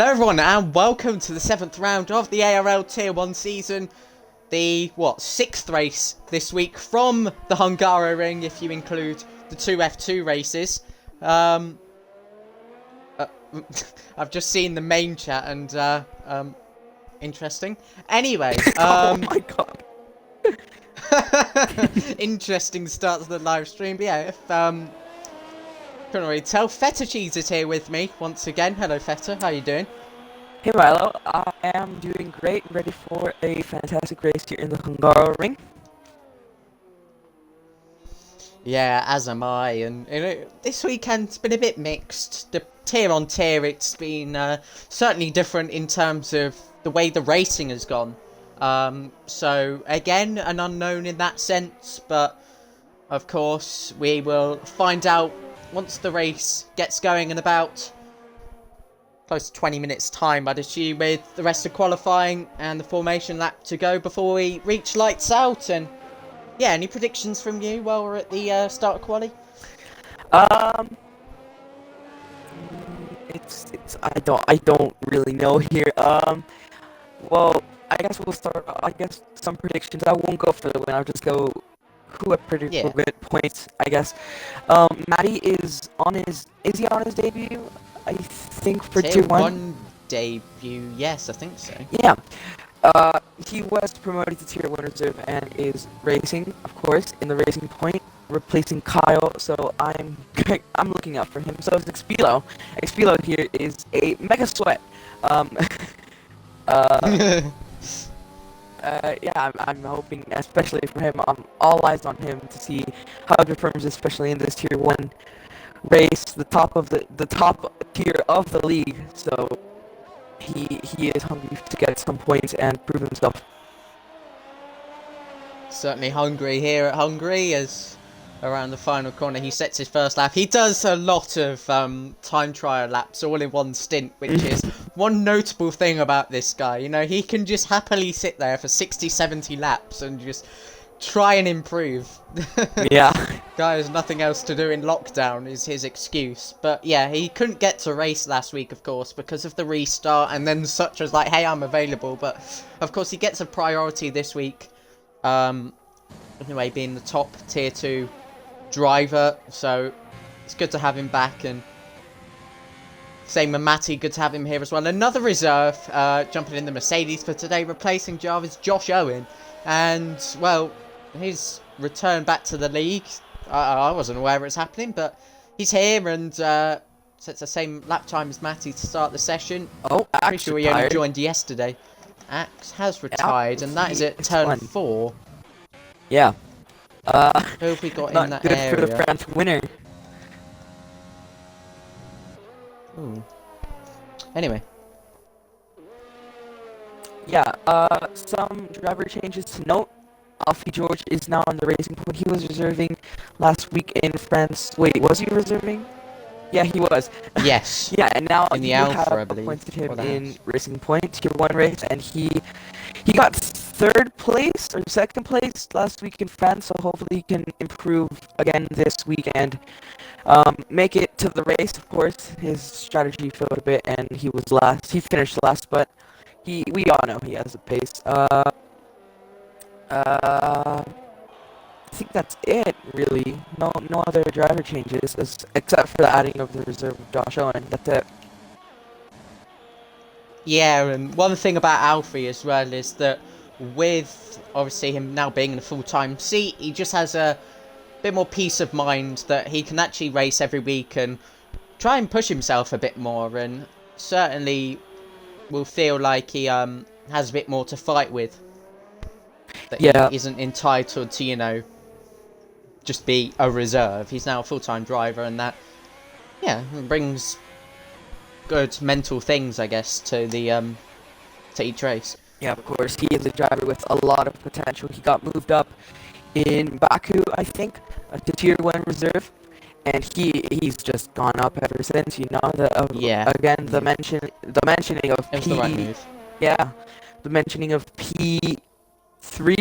Hello everyone and welcome to the 7th round of the ARL Tier 1 season. The, 6th race this week from the Hungaroring, if you include the two F2 races. I've just seen the main chat and, interesting. Anyway, Oh my god. interesting start to the live stream. But yeah, if, couldn't really tell, Feta Cheese is here with me once again. Hello Feta, how you doing? Hey Milo, I am doing great, ready for a fantastic race here in the Hungaroring. Yeah, as am I, and this weekend's been a bit mixed. The tier on tier, it's been certainly different in terms of the way the racing has gone. So again, an unknown in that sense, but of course we will find out once the race gets going in about close to 20 minutes time, I'd assume, with the rest of qualifying and the formation lap to go before we reach lights out. And yeah, any predictions from you while we're at the start of quali? I don't really know here. Well, I guess we'll start. I guess some predictions. I won't go for the win. I'll just go who I predict will get points. I guess. Matty is he on his debut? I think for Tier Tier 1 debut. Yes, I think so. Yeah. He was promoted to Tier 1 Reserve and is racing, of course, in the Racing Point, replacing Kyle, so I'm looking out for him. So is Expilo. Expilo here is a mega sweat. Yeah, I'm hoping, especially for him, all eyes on him to see how he performs, especially in this Tier 1 race, the top tier of the league, so he is hungry to get some points and prove himself. Certainly hungry here at Hungary, as around the final corner he sets his first lap. He does a lot of time trial laps all in one stint, which is one notable thing about this guy. You know, he can just happily sit there for 60-70 laps and just try and improve. Yeah. Guy has nothing else to do in lockdown is his excuse. But yeah, he couldn't get to race last week, of course, because of the restart, and then such as like, hey, I'm available. But of course he gets a priority this week. Anyway, being the top tier 2 driver, so it's good to have him back. And same with Matty, good to have him here as well. Another reserve jumping in the Mercedes for today, replacing Java's Josh Owen. And well, his return back to the league, I wasn't aware it's happening, but he's here and sets the same lap time as Matty to start the session. Oh, pretty sure he only joined yesterday. Axe has retired, and that is at turn 4. Yeah. Who have we got not in that good area? For the France winner. Ooh. Anyway. Yeah, some driver changes to note. Alfie George is now on the Racing Point. He was reserving last week in France. Wait, was he reserving? Yeah, he was. Yes. Yeah, and now in the you Alpha, have I believe, appointed him in Racing Point, Tier 1 race, and he got 3rd place or 2nd place last week in France, so hopefully he can improve again this weekend. Make it to the race, of course. His strategy failed a bit, and he was last. He finished last, but we all know he has a pace. I think that's it, really. No other driver changes, except for the adding of the reserve of Josh Owen. That's it. Yeah, and one thing about Alfie as well is that with, obviously, him now being in a full-time seat, he just has a bit more peace of mind that he can actually race every week and try and push himself a bit more, and certainly will feel like he has a bit more to fight with. That he isn't entitled to, you know, just be a reserve. He's now a full-time driver, and that, yeah, brings good mental things, I guess, to the to each race. Yeah, of course. He is a driver with a lot of potential. He got moved up in Baku, I think, to Tier 1 Reserve, and he's just gone up ever since. You know, again, the mentioning of it was the right move. Yeah, the mentioning of P3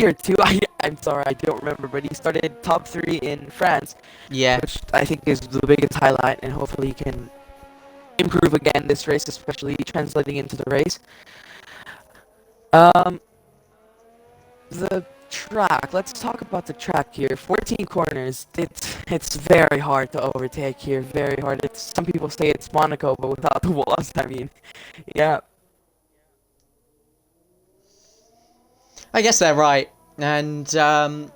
or 2. I'm sorry, I don't remember, but he started top 3 in France. Yeah, which I think is the biggest highlight, and hopefully he can improve again this race, especially translating into the race. Um, the track. Let's talk about the track here. 14 corners. It's very hard to overtake here. Very hard. Some people say it's Monaco, but without the walls. I mean, yeah. I guess they're right. And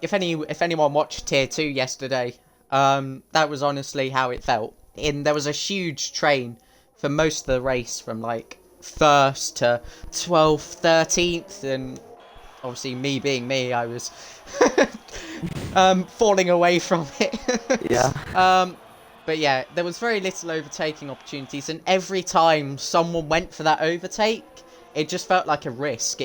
if anyone watched Tier 2 yesterday, that was honestly how it felt. There was a huge train for most of the race, from like 1st to 12th, 13th, and obviously me being me, I was falling away from it. Yeah. But yeah, there was very little overtaking opportunities, and every time someone went for that overtake, it just felt like a risk.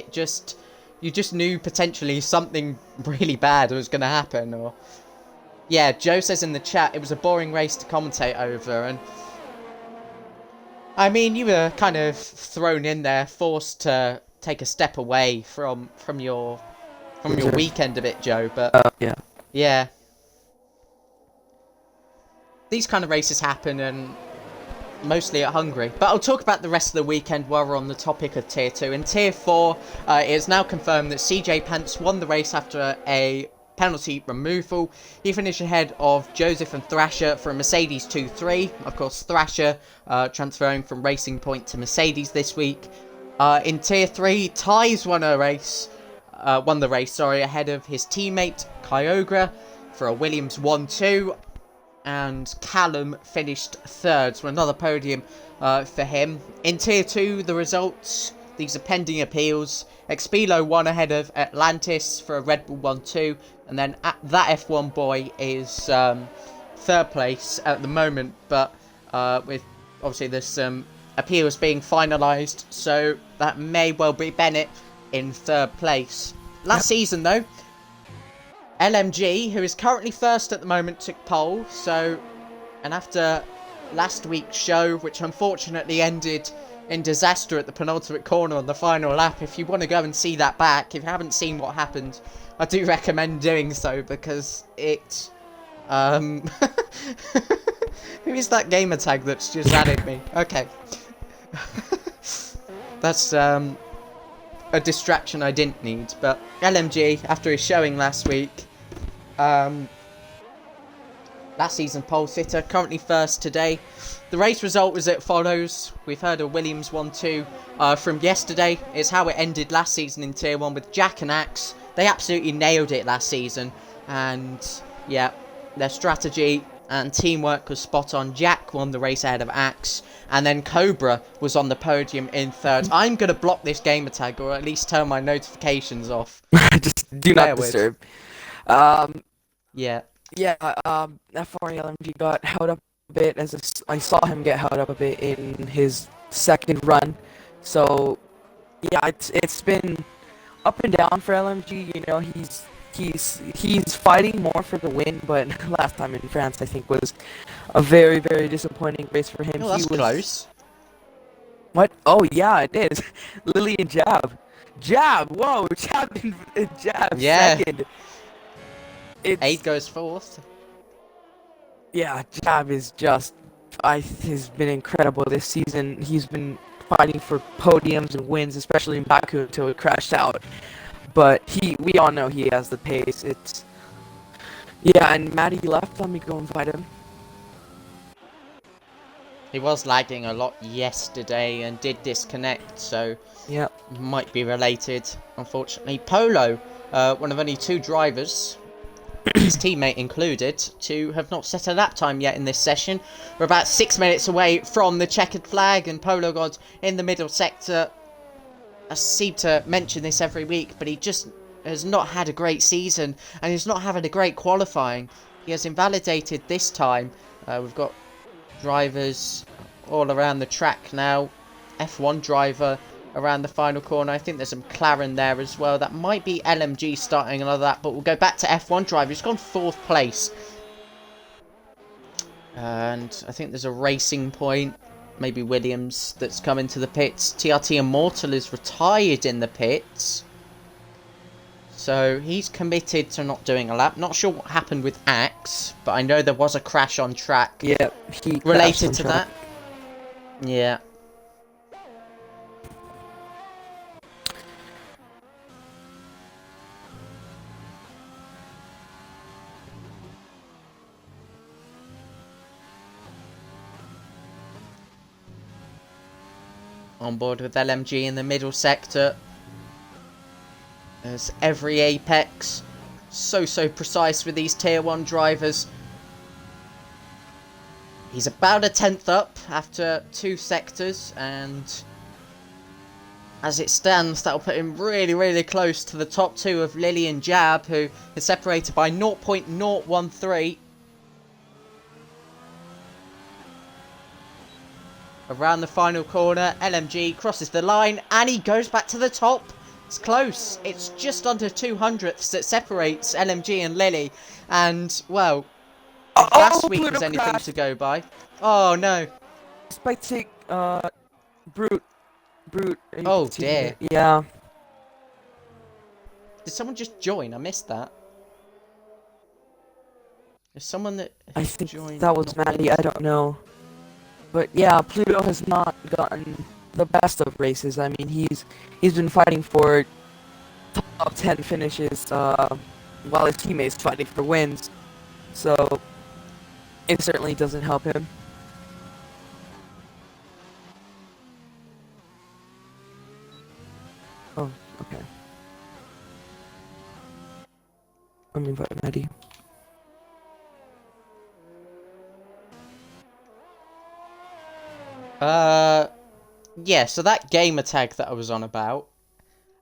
You just knew potentially something really bad was going to happen. Or yeah, Joe says in the chat it was a boring race to commentate over, and I mean, you were kind of thrown in there, forced to take a step away from your weekend a bit, Joe. But yeah, these kind of races happen, and mostly at Hungary. But I'll talk about the rest of the weekend while we're on the topic of Tier 2. In Tier 4, it is now confirmed that CJ Pence won the race after a penalty removal. He finished ahead of Joseph and Thrasher for a Mercedes 2-3. Of course, Thrasher transferring from Racing Point to Mercedes this week. In Tier 3, Tyes won the race, ahead of his teammate Kyogre for a Williams 1-2. And Callum finished 3rd, so another podium for him. In Tier 2, the results, these are pending appeals. Expilo won ahead of Atlantis for a Red Bull 1-2, and then that F1 boy is 3rd place at the moment, but with obviously there's some appeals being finalised, so that may well be Bennett in 3rd place. Last season though, LMG, who is currently 1st at the moment, took pole. And after last week's show, which unfortunately ended in disaster at the penultimate corner on the final lap, if you want to go and see that back, if you haven't seen what happened, I do recommend doing so, because it... Who is that gamer tag that's just added me? Okay. That's a distraction I didn't need, but LMG, after his showing last week, last season pole sitter, currently 1st today. The race result was as follows. We've heard a Williams 1-2 from yesterday. It's how it ended last season in Tier 1 with Jack and Axe. They absolutely nailed it last season, and yeah, their strategy and teamwork was spot on. Jack won the race ahead of Axe, and then Cobra was on the podium in 3rd. I'm going to block this gamer tag, or at least turn my notifications off. Just do not disturb. Yeah. Yeah, F4LMG got held up a bit, I saw him get held up a bit in his 2nd run. So, yeah, it's been up and down for LMG. You know, he's fighting more for the win, but last time in France, I think, was a very, very disappointing race for him. Oh, that's close. What? Oh, yeah, it is. Lily and Jab. Whoa, Jab 2nd. 8 goes 4th. Yeah, Jab is just... has been incredible this season. He's been fighting for podiums and wins, especially in Baku, until it crashed out. But we all know he has the pace. Yeah, and Maddie left. Let me go invite him. He was lagging a lot yesterday and did disconnect, so yeah, might be related, unfortunately. Polo, one of only 2 drivers, his teammate included, to have not set a lap time yet in this session. We're about 6 minutes away from the checkered flag, and Polo God in the middle sector. I seem to mention this every week, but he just has not had a great season, and he's not having a great qualifying. He has invalidated this time. We've got drivers all around the track now. F1 driver around the final corner. I think there's some McLaren there as well. That might be LMG starting another lap, but we'll go back to F1 driver. He's gone 4th place. And I think there's a Racing Point, maybe Williams, that's come into the pits. TRT Immortal is retired in the pits. So he's committed to not doing a lap. Not sure what happened with Axe, but I know there was a crash on track. Yeah, related to that. Yeah. On board with LMG in the middle sector. As every apex. So precise with these tier 1 drivers. He's about a 10th up after 2 sectors, and as it stands, that'll put him really close to the top 2 of Lily and Jab, who is separated by 0.013. Around the final corner, LMG crosses the line, and he goes back to the top. It's close. It's just under 200ths that separates LMG and Lily, and, well, if last week was anything to go by... Oh, no. Spike take, Brute. Oh, dear. Yeah. Did someone just join? I missed that. There's someone that... I think that was Maddie, I don't know. But yeah, Pluto has not gotten the best of races. I mean, he's been fighting for top 10 finishes, while his teammates fighting for wins. So, it certainly doesn't help him. Oh, okay. Let me invite Maddie. Yeah, so that gamer tag that I was on about,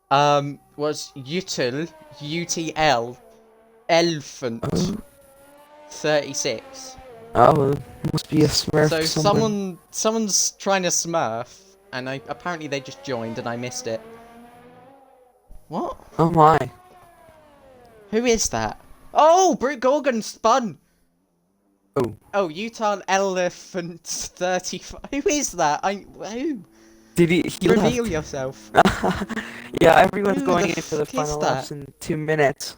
was UTL, Elephant, 36. Oh, must be a Smurf. So someone's trying to Smurf, and apparently they just joined and I missed it. What? Oh my. Who is that? Oh, Brute Gorgon spun! Oh. Oh, Utah Elephant 35. Who is that? Who? Did he Reveal left. yourself. Yeah, everyone's Who going the in for the fuck is final that? laps in 2 minutes.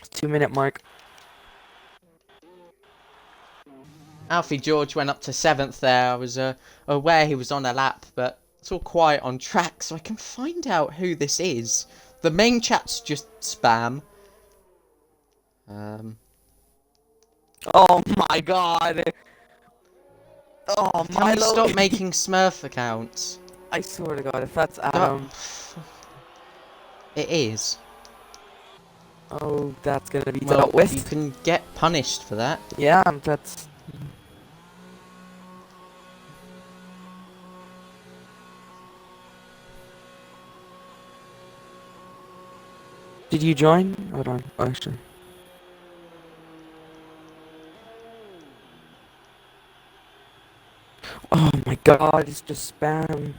2-minute mark. Alfie George went up to 7th there. I was aware he was on a lap, but it's all quiet on track, so I can find out who this is. The main chat's just spam. Oh my god. Oh, Can we Milo. stop making Smurf accounts? I swear to god, if that's Adam. It is. Oh, that's gonna be Well, dealt with. you can get punished for that. Yeah, that's... Did you join? Hold on, actually. Oh my god, it's just spam.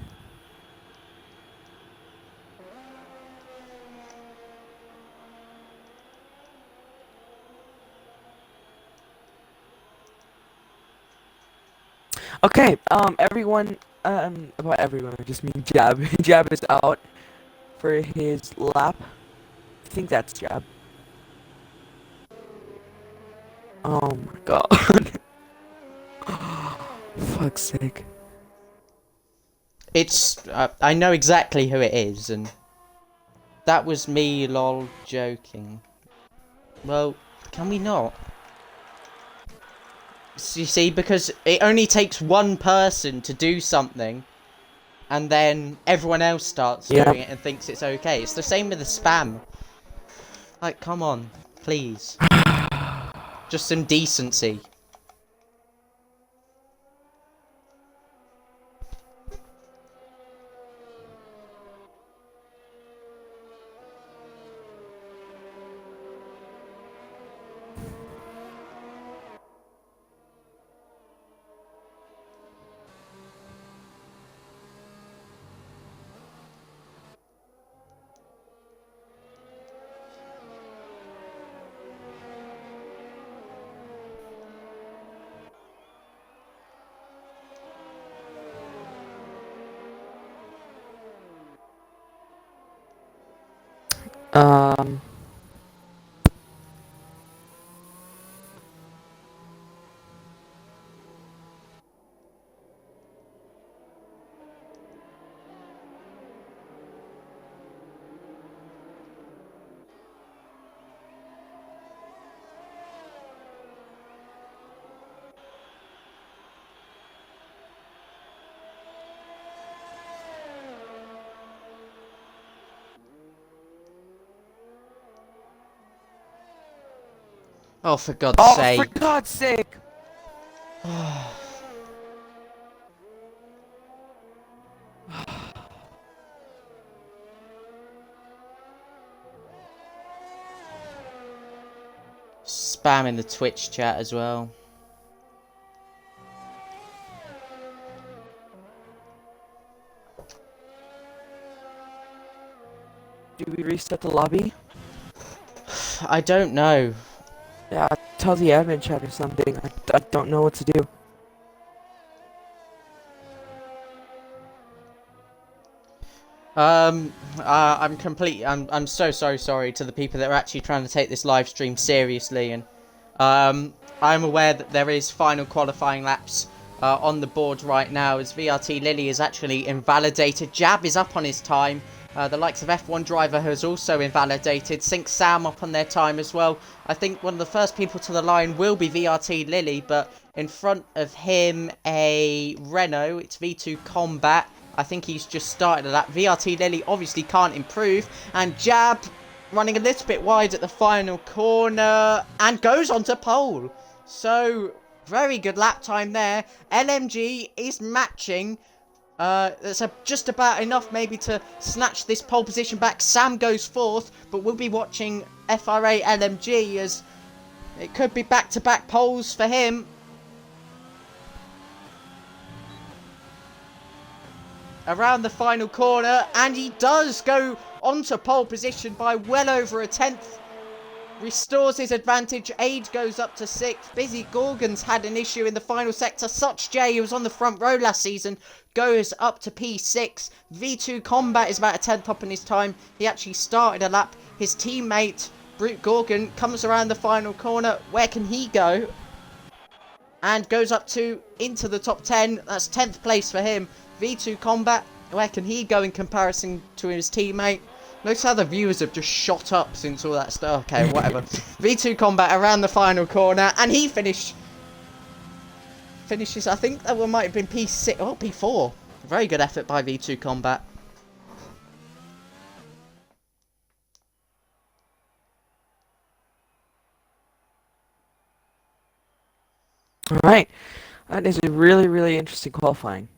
Okay, everyone, about everyone, I just mean Jab. Jab is out for his lap. I think that's Jab. Oh my god. Fuck's sake. It's... I know exactly who it is, and... That was me, lol, joking. Well, can we not? You see, because it only takes one person to do something, and then everyone else starts doing it and thinks it's okay. It's the same with the spam. Like, come on, please. Just some decency. Um... Oh, for God's Oh, for sake. God's sake! Spam in the Twitch chat as well. Do we reset the lobby? I don't know. Yeah, tell the admin chat or something. I don't know what to do. I'm so sorry to the people that are actually trying to take this live stream seriously, and I'm aware that there is final qualifying laps on the board right now as VRT Lily is actually invalidated. Jab is up on his time. The likes of F1 driver has also invalidated. Sync Sam up on their time as well. I think one of the first people to the line will be VRT Lily, but in front of him a Renault. It's V2 Combat. I think he's just started a lap. VRT Lily obviously can't improve. And Jab running a little bit wide at the final corner and goes onto pole. So, very good lap time there. LMG is matching. That's just about enough maybe to snatch this pole position back. Sam goes fourth, but we'll be watching FRA LMG as it could be back-to-back poles for him. Around the final corner, and he does go onto pole position by well over a tenth. Restores his advantage. Aid goes up to 6th. Busy Gorgon's had an issue in the final sector. Such J, who was on the front row last season, goes up to P6. V2 Combat is about a 10th up in his time. He actually started a lap. His teammate, Brute Gorgon, comes around the final corner. Where can he go? And goes up to into the top 10. That's 10th place for him. V2 Combat, where can he go in comparison to his teammate? Notice how the viewers have just shot up since all that stuff. Okay, whatever. V2 Combat around the final corner, and he finishes, I think that one might have been P6, oh, P4. Very good effort by V2 Combat. Alright. That is a really interesting qualifying.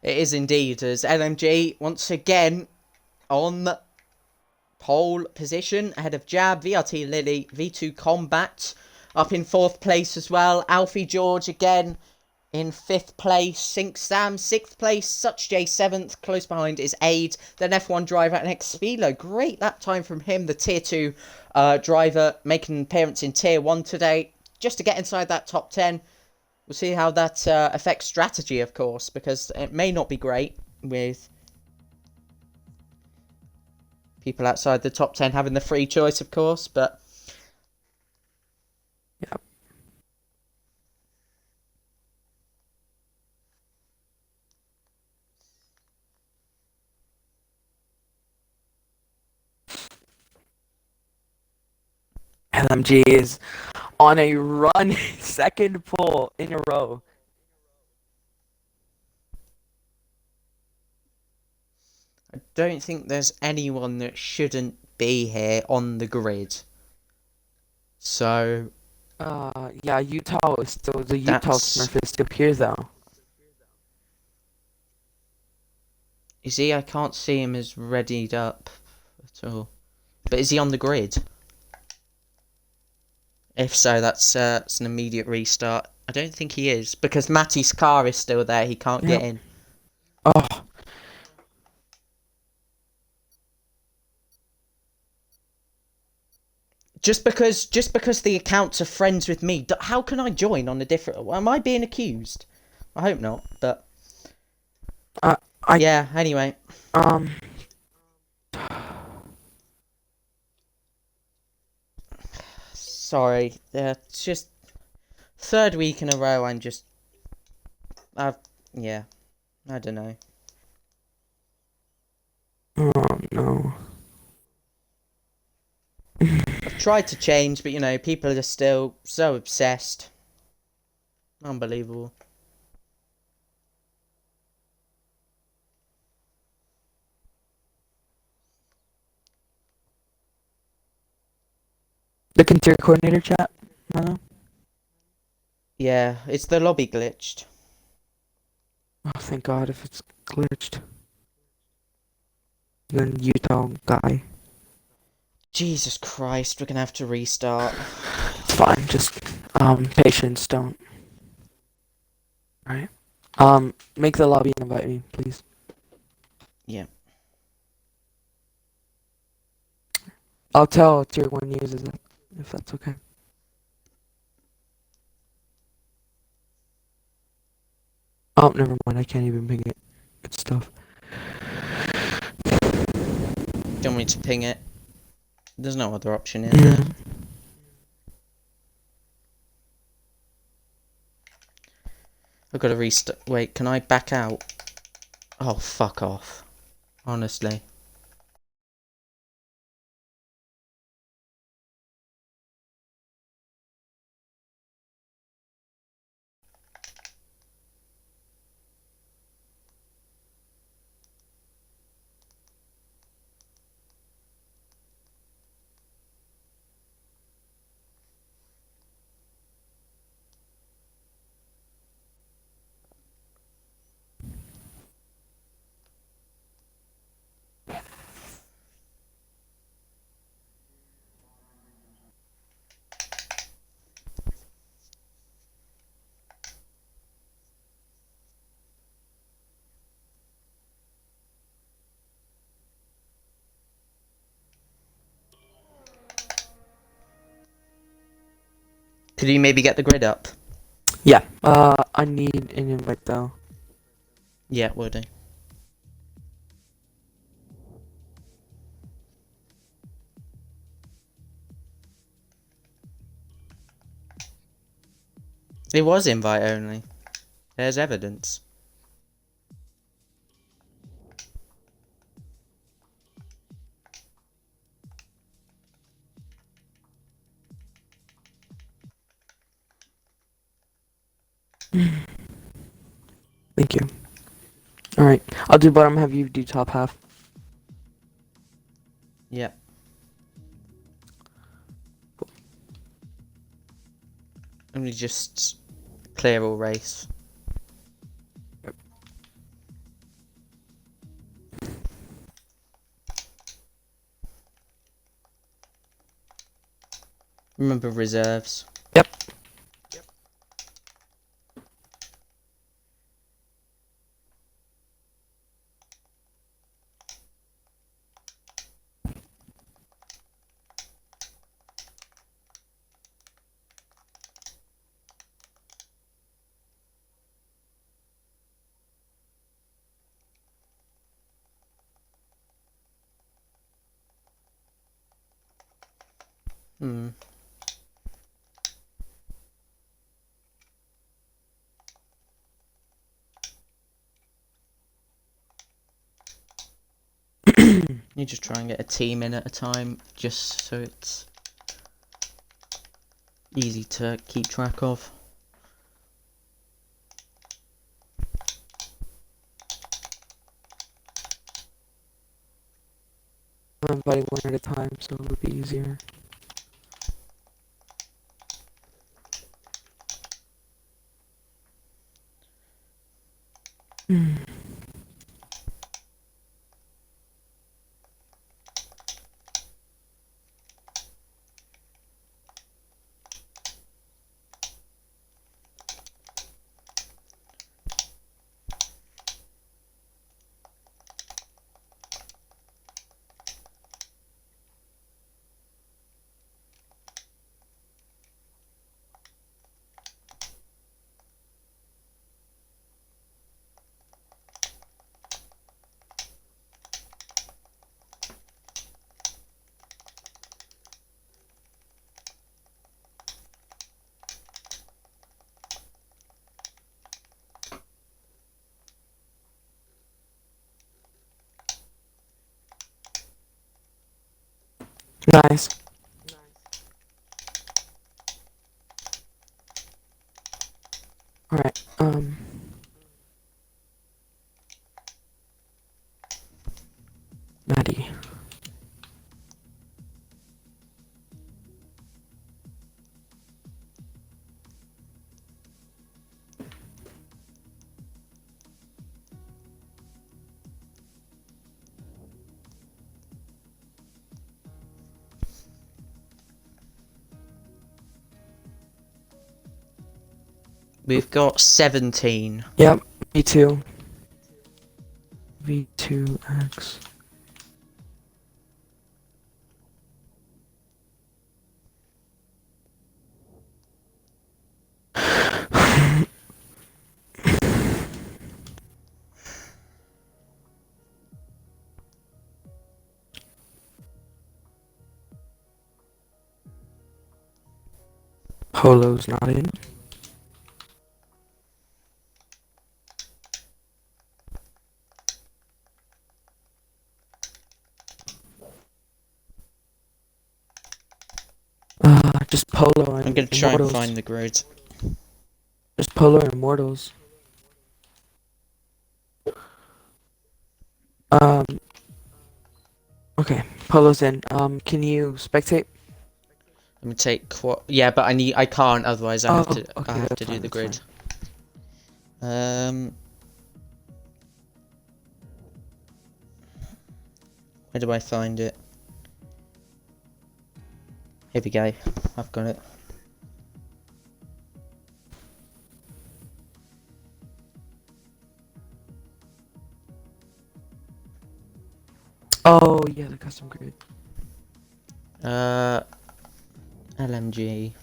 It is indeed, as LMG once again on pole position ahead of Jab, VRT Lily, V2 Combat up in 4th place as well. Alfie George again in 5th place. Sync Sam 6th place. Such J 7th. Close behind is Aid. Then F1 driver and Xfilo. Great lap time from him. The tier 2 driver making an appearance in tier 1 today. Just to get inside that top 10. We'll see how that affects strategy, of course, because it may not be great with people outside the top 10 having the free choice, of course, but... Yep. LMG is on a run, second pole in a row. I don't think there's anyone that shouldn't be here on the grid. So... yeah, Utah is still, the Utah Smurf is still here though. Is he? I can't see him as readied up at all. But is he on the grid? If so, that's an immediate restart. I don't think he is, because Matty's car is still there. He can't get in. Oh. Just because the accounts are friends with me, how can I join on a different... Am I being accused? I hope not, but... yeah, anyway. Sorry, it's just... Third week in a row, I'm just... yeah, I don't know. Oh, no. I've tried to change, but, you know, people are still so obsessed. Unbelievable. Look into your coordinator chat, Milo. Yeah, it's the lobby glitched. Oh, thank God if it's glitched. You're in Utah guy. Jesus Christ, we're gonna have to restart. It's fine, just patience, don't. Alright. Make the lobby and invite me, please. Yeah. I'll tell tier 1 users that, if that's okay. Oh, never mind, I can't even ping it. Good stuff. Do you want me to ping it? There's no other option, is Yeah. there? I've got to restart. Wait, can I back out? Oh, fuck off. Honestly. Could you maybe get the grid up? Yeah. I need an invite though. Yeah, will do. It was invite only. There's evidence. Thank you. Alright. I'll do bottom half, you do top half. Yep. Let me just clear all race. Remember reserves. Yep. Hmm. You just try and get a team in at a time, just so it's easy to keep track of. I'm inviting one at a time, so it'll be easier. Nice. Alright, Maddie. We've got 17. Yep, me too. V2X. Polo's not in. Just Polo and I'm gonna try and Immortals. find the grid. Just Polo and Immortals. Okay, Polo's in. Can you spectate? Let me take yeah, but I can't, otherwise I have to Okay, I have that's to do fine, the that's grid. Where do I find it? Here we go. I've got it. Oh yeah, the custom grid. LMG.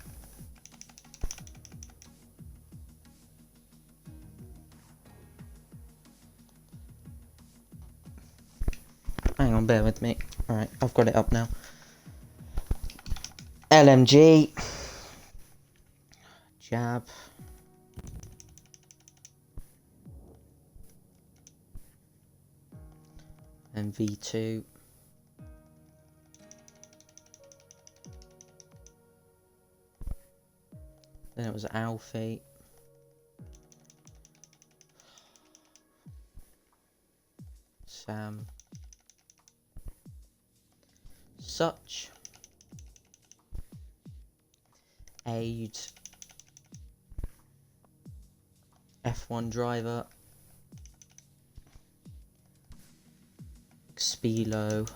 Hang on, bear with me. Alright, I've got it up now. LMG. Jab. And V2. Then it was Alfie. Sam. Such. Aid. F1 driver. Spilo.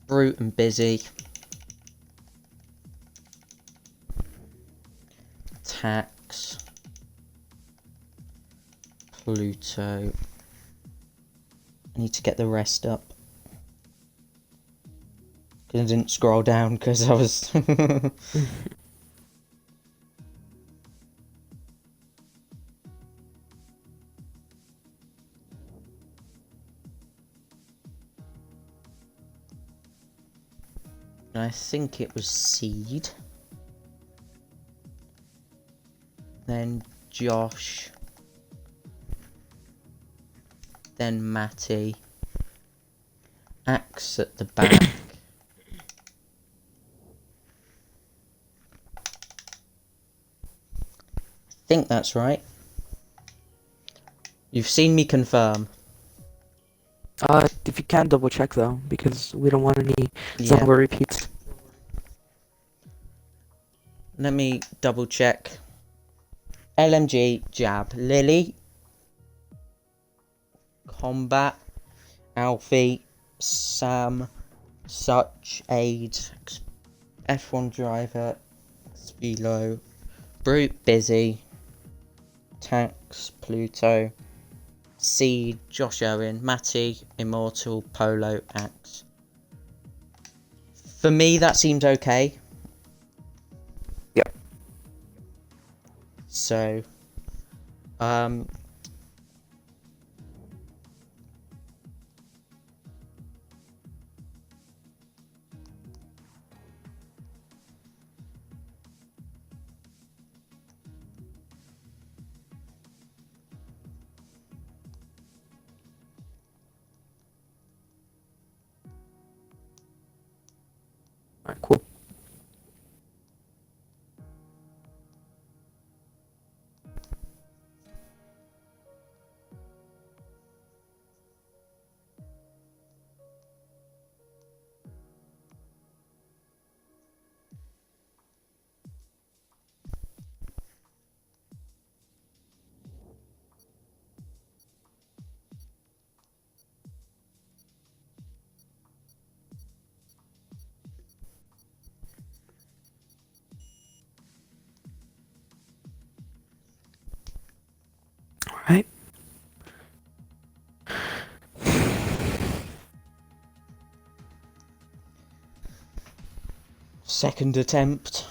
Brute and busy. Tax. Pluto. I need to get the rest up. Because I didn't scroll down because I was... I think it was Seed. Then Josh. Then Matty. Axe at the back. I think that's right. You've seen me confirm. If you can double check though, because we don't want any Yeah. number repeats. Let me double check. LMG, Jab, Lily. Combat. Alfie. Sam. Such. Aid. F1 driver. Spilo. Brute, busy. Tax, Pluto. Seed, Josh Owen, Matty, Immortal, Polo, Axe. For me, that seemed okay. Yep. So, Alright, cool. Right? Second attempt.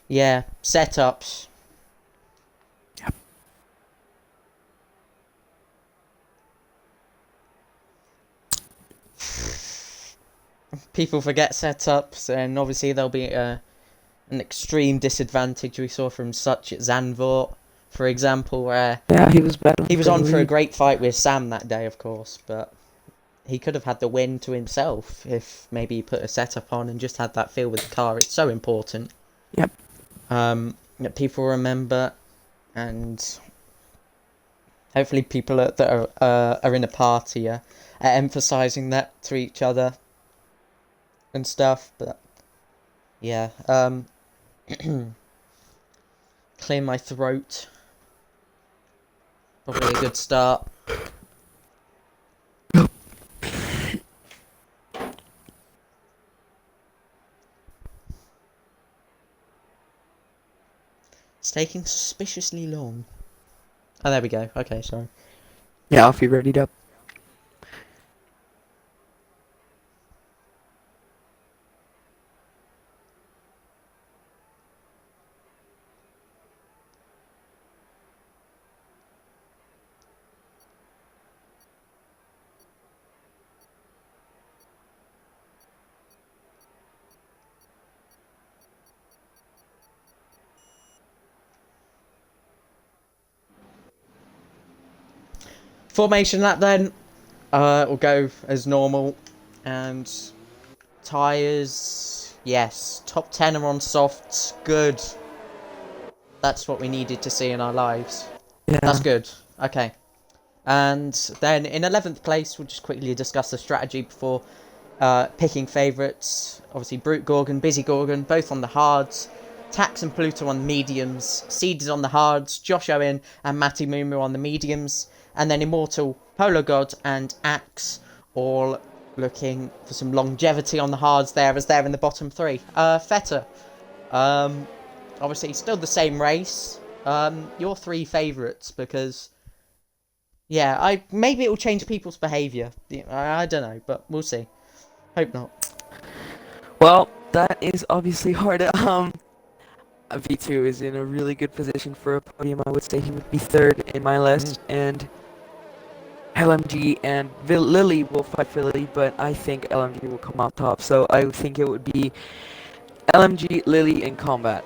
Yeah, setups. Yep. People forget setups, and obviously there'll be an extreme disadvantage we saw from such Zandvoort, for example, where Yeah, he was battling he was for the on for a lead. great fight with Sam that day, of course, but he could have had the win to himself if maybe he put a setup on and just had that feel with the car. It's so important. Yep. That people remember, and hopefully people that are in a party are emphasising that to each other and stuff. But yeah, clear my throat. Probably a good start. It's taking suspiciously long. Oh, there we go. Okay, sorry. Yeah, if you're ready up. Formation lap then. Will go as normal, and tyres. Yes, top 10 are on softs. Good. That's what we needed to see in our lives. That's Yeah. good. Okay. And then in 11th place, we'll just quickly discuss the strategy before picking favourites. Obviously, Brute Gorgon, Busy Gorgon, both on the hards. Tax and Pluto on the mediums. Seeded on the hards. Josh Owen and Matty Mumu on the mediums. And then Immortal, Polo God, and Axe all looking for some longevity on the hards there as they're in the bottom three. Feta. Obviously, still the same race. Your three favourites because yeah, maybe it will change people's behaviour. I don't know, but we'll see. Hope not. Well, that is obviously hard. V2 is in a really good position for a podium. I would say he would be third in my list, and LMG and Lily will fight for Lily, but I think LMG will come out top. So I would think it would be LMG, Lily in combat.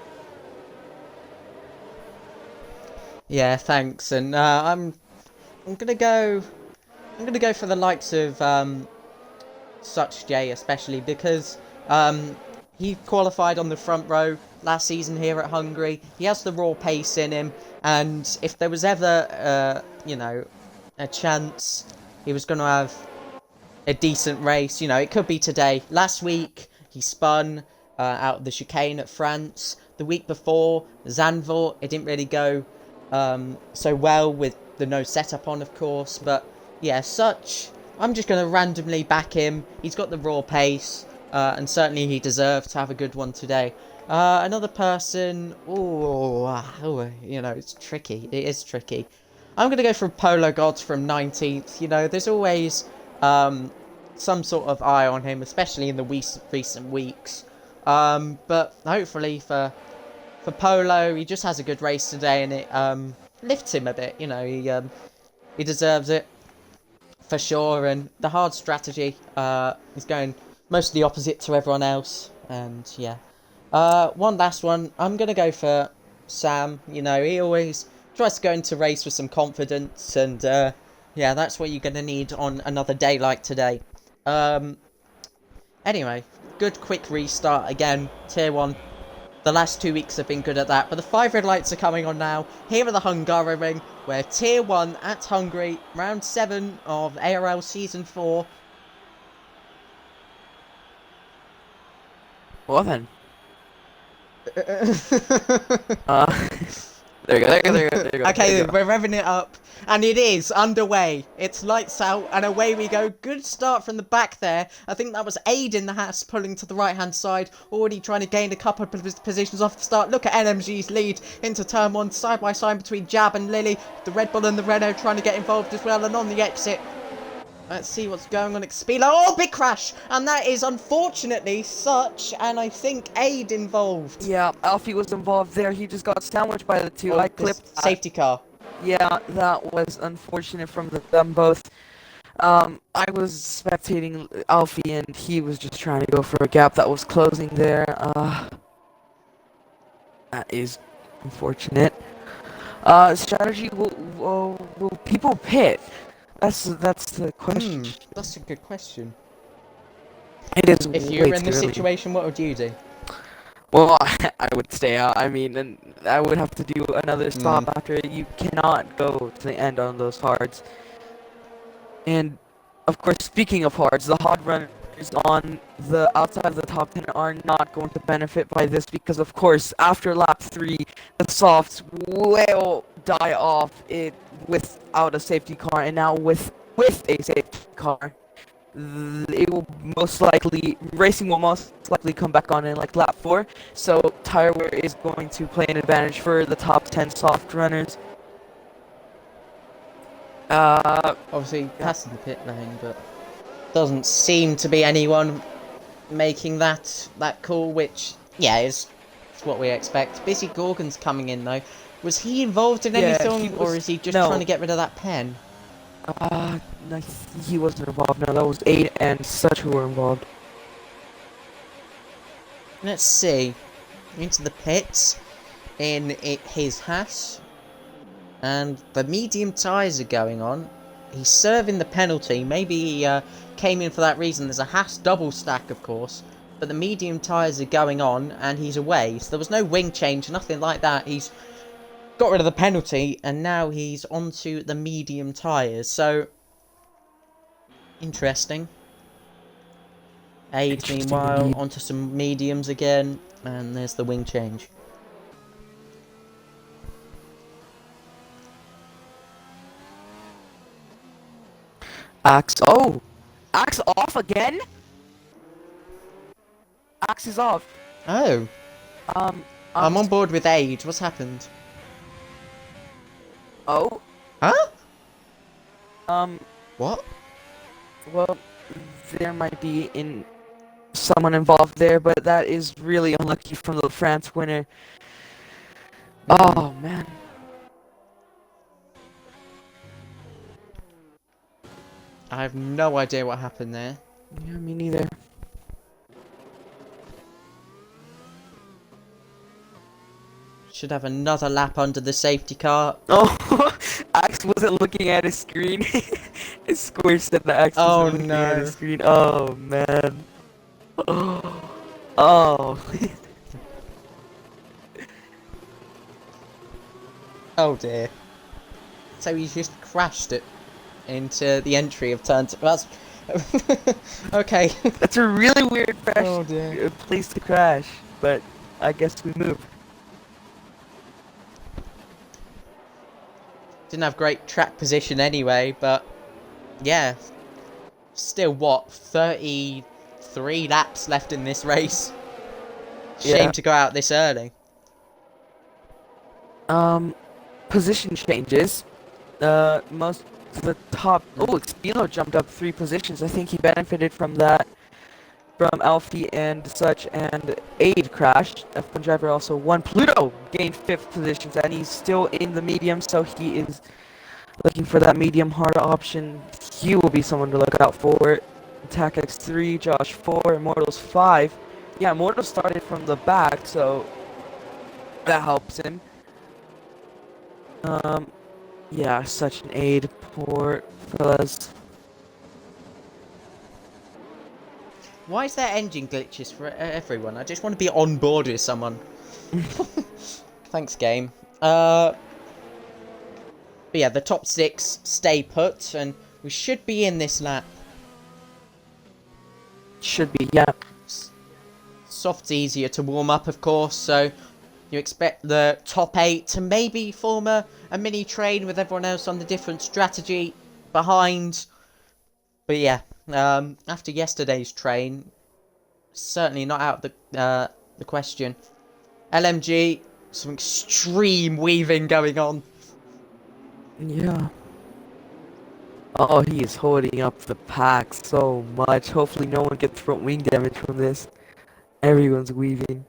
Yeah, thanks. And I'm gonna go. I'm gonna go for the likes of Such J, especially because he qualified on the front row last season here at Hungary. He has the raw pace in him, and if there was ever a chance he was gonna have a decent race, it could be today. Last week he spun out of the chicane at France. The week before Zandvoort, it didn't really go so well with the no setup on, of course. But yeah, I'm just going to randomly back him. He's got the raw pace, and certainly he deserves to have a good one today. Another person, it's tricky. It is tricky. I'm going to go for Polo Gods from 19th. There's always some sort of eye on him, especially in the recent weeks. But hopefully for Polo, he just has a good race today, and it lifts him a bit. He deserves it for sure. And the hard strategy is going mostly opposite to everyone else. And yeah, one last one. I'm gonna go for Sam. He always tries to go into race with some confidence, and yeah, that's what you're gonna need on another day like today. Um, anyway, good quick restart again. Tier 1. The last 2 weeks have been good at that, but the 5 red lights are coming on now. Here are the Hungaroring, where Tier 1 at Hungary, round 7 of ARL Season 4. Well then. Uh, there you go, there you go. Okay, we're revving it up, and it is underway. It's lights out, and away we go. Good start from the back there. I think that was Aid in the Haas pulling to the right-hand side, already trying to gain a couple of positions off the start. Look at NMG's lead into turn 1, side by side between Jab and Lily. The Red Bull and the Renault trying to get involved as well, and on the exit, let's see what's going on. Expelo. Oh, big crash! And that is unfortunately such, and I think Aid involved. Yeah, Alfie was involved there. He just got sandwiched by the two. Oh, I clipped. Safety car. Yeah, that was unfortunate from them both. I was spectating Alfie and he was just trying to go for a gap that was closing there. That is unfortunate. Strategy, will people pit? That's the question. That's a good question. It is. If you were in this situation, what would you do? Well, I would stay out. I mean, and I would have to do another stop after it. You cannot go to the end on those hards. And, of course, speaking of hards, the hard runners on the outside of the top 10 are not going to benefit by this because, of course, after lap 3, the softs will die off it without a safety car, and now with a safety car, it will racing will most likely come back on in like lap 4, so tire wear is going to play an advantage for the top 10 soft runners. Obviously passing the pit lane, but doesn't seem to be anyone making that call, which, yeah, is what we expect. Busy Gorgon's coming in, though. Was he involved in anything, or is he just trying to get rid of that pen? No, he wasn't involved. No, that was Aid and Such who were involved. Let's see. Into the pits in his Haas. And the medium tyres are going on. He's serving the penalty. Maybe he came in for that reason. There's a Haas double stack, of course. But the medium tyres are going on, and he's away. So there was no wing change, nothing like that. He's got rid of the penalty, and now he's onto the medium tyres. So, interesting. Aid, meanwhile, onto some mediums again. And there's the wing change. Axe. Oh! Axe off again? Axe is off. Oh. I'm on board with Aid. What's happened? Oh? Huh? What? Well, there might be someone involved there, but that is really unlucky from the France winner. Oh, man. I have no idea what happened there. Yeah, me neither. Should have another lap under the safety car. Oh, Axe wasn't looking at his screen. His score said the Axe wasn't looking at his screen. Oh, man. Oh. Oh dear. So he just crashed it into the entry of turn two. That's okay. That's a really weird crash. Oh dear. Place to crash, but I guess we move. Didn't have great track position anyway, but yeah. Still what, 33 laps left in this race. Shame to go out this early. Position changes. Most of the top. Oh, Expelo jumped up 3 positions. I think he benefited from that. From Alfie and Such, and Aid crashed. F1 driver also won. Pluto gained 5th positions, and he's still in the medium, so he is looking for that medium hard option. He will be someone to look out for. Attack X3, Josh 4, Immortals 5. Yeah, Immortals started from the back, so that helps him. Yeah, Such an Aid, poor fellas. Why is there engine glitches for everyone? I just want to be on board with someone. Thanks, game. But yeah, the top 6 stay put, and we should be in this lap. Should be, yeah. Soft's easier to warm up, of course, so you expect the top 8 to maybe form a mini train with everyone else on the different strategy behind. But yeah, after yesterday's train, certainly not out of the question. LMG, some extreme weaving going on. Yeah. Oh, he is holding up the pack so much. Hopefully no one gets front wing damage from this. Everyone's weaving.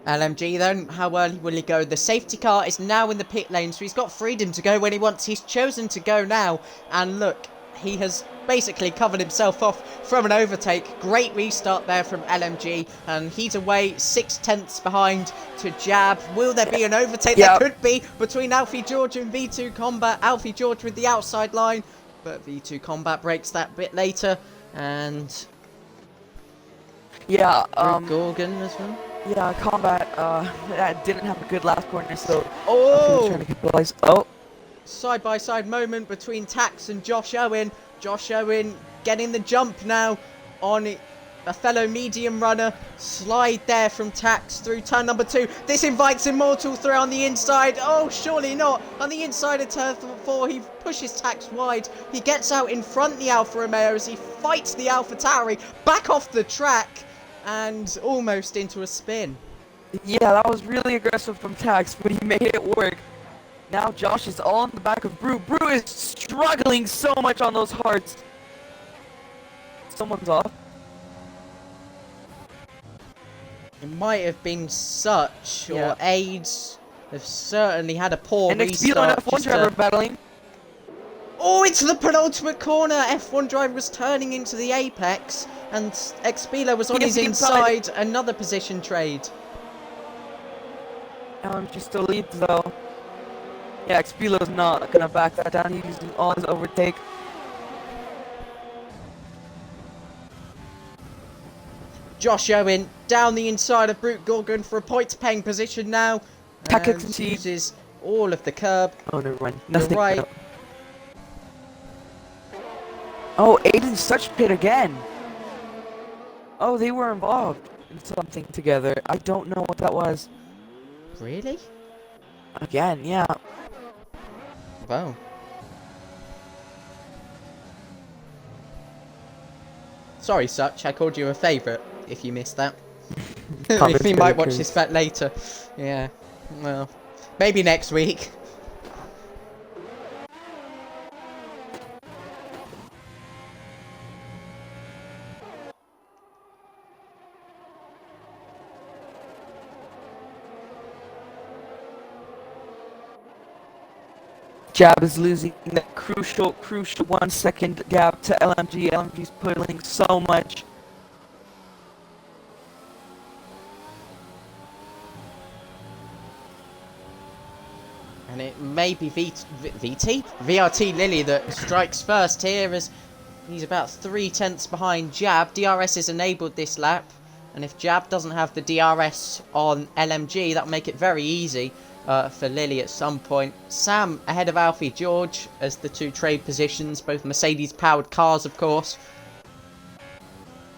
LMG then, how early will he go? The safety car is now in the pit lane, so he's got freedom to go when he wants. He's chosen to go now, and look, he has basically covered himself off from an overtake. Great restart there from LMG, and he's away 6/10 behind to Jab. Will there be an overtake? Yep. There could be between Alfie George and V2 Combat. Alfie George with the outside line, but V2 Combat breaks that bit later, and Yeah, Gorgon as well. yeah, Combat, that didn't have a good last corner, so Oh! trying to capitalize. Oh, Side-by-side moment between Tax and Josh Owen. Josh Owen getting the jump now on a fellow medium runner. Slide there from Tax through turn number 2. This invites Immortal through on the inside. Oh, surely not. On the inside of turn 4, he pushes Tax wide. He gets out in front the Alfa Romeo as he fights the Alpha Tauri back off the track and almost into a spin. yeah, that was really aggressive from Tax, but he made it work. Now Josh is on the back of Brew. Brew is struggling so much on those hearts. Someone's off. It might have been Such Yeah. or AIDS. They've certainly had a poor And restart. Expelo and F1 driver battling. Oh, it's the penultimate corner. F1 driver was turning into the apex, and Expelo was on He gets his inside. inside. Another position trade. LMG still leads though. Yeah, Expelo's not gonna back that down. He's using all his overtake. Josh Owen down the inside of Brute Gorgon for a point-paying position now. Tactics And and uses all of the curb. Oh, never mind. You're Nothing. right. No. Oh, Aiden Such pit again. Oh, they were involved in something together. I don't know what that was. Really? Again, yeah. Wow. Sorry, Such. I called you a favourite, if you missed that. If you might watch this back later. Yeah. Well, maybe next week. Jab is losing that crucial 1 second gap to LMG. LMG's pulling so much. And it may be VRT Lily that strikes first here, as he's about 3/10 behind Jab. DRS is enabled this lap, and if Jab doesn't have the DRS on LMG, that'll make it very easy for Lily at some point. Sam ahead of Alfie George as the two trade positions, both Mercedes-powered cars, of course.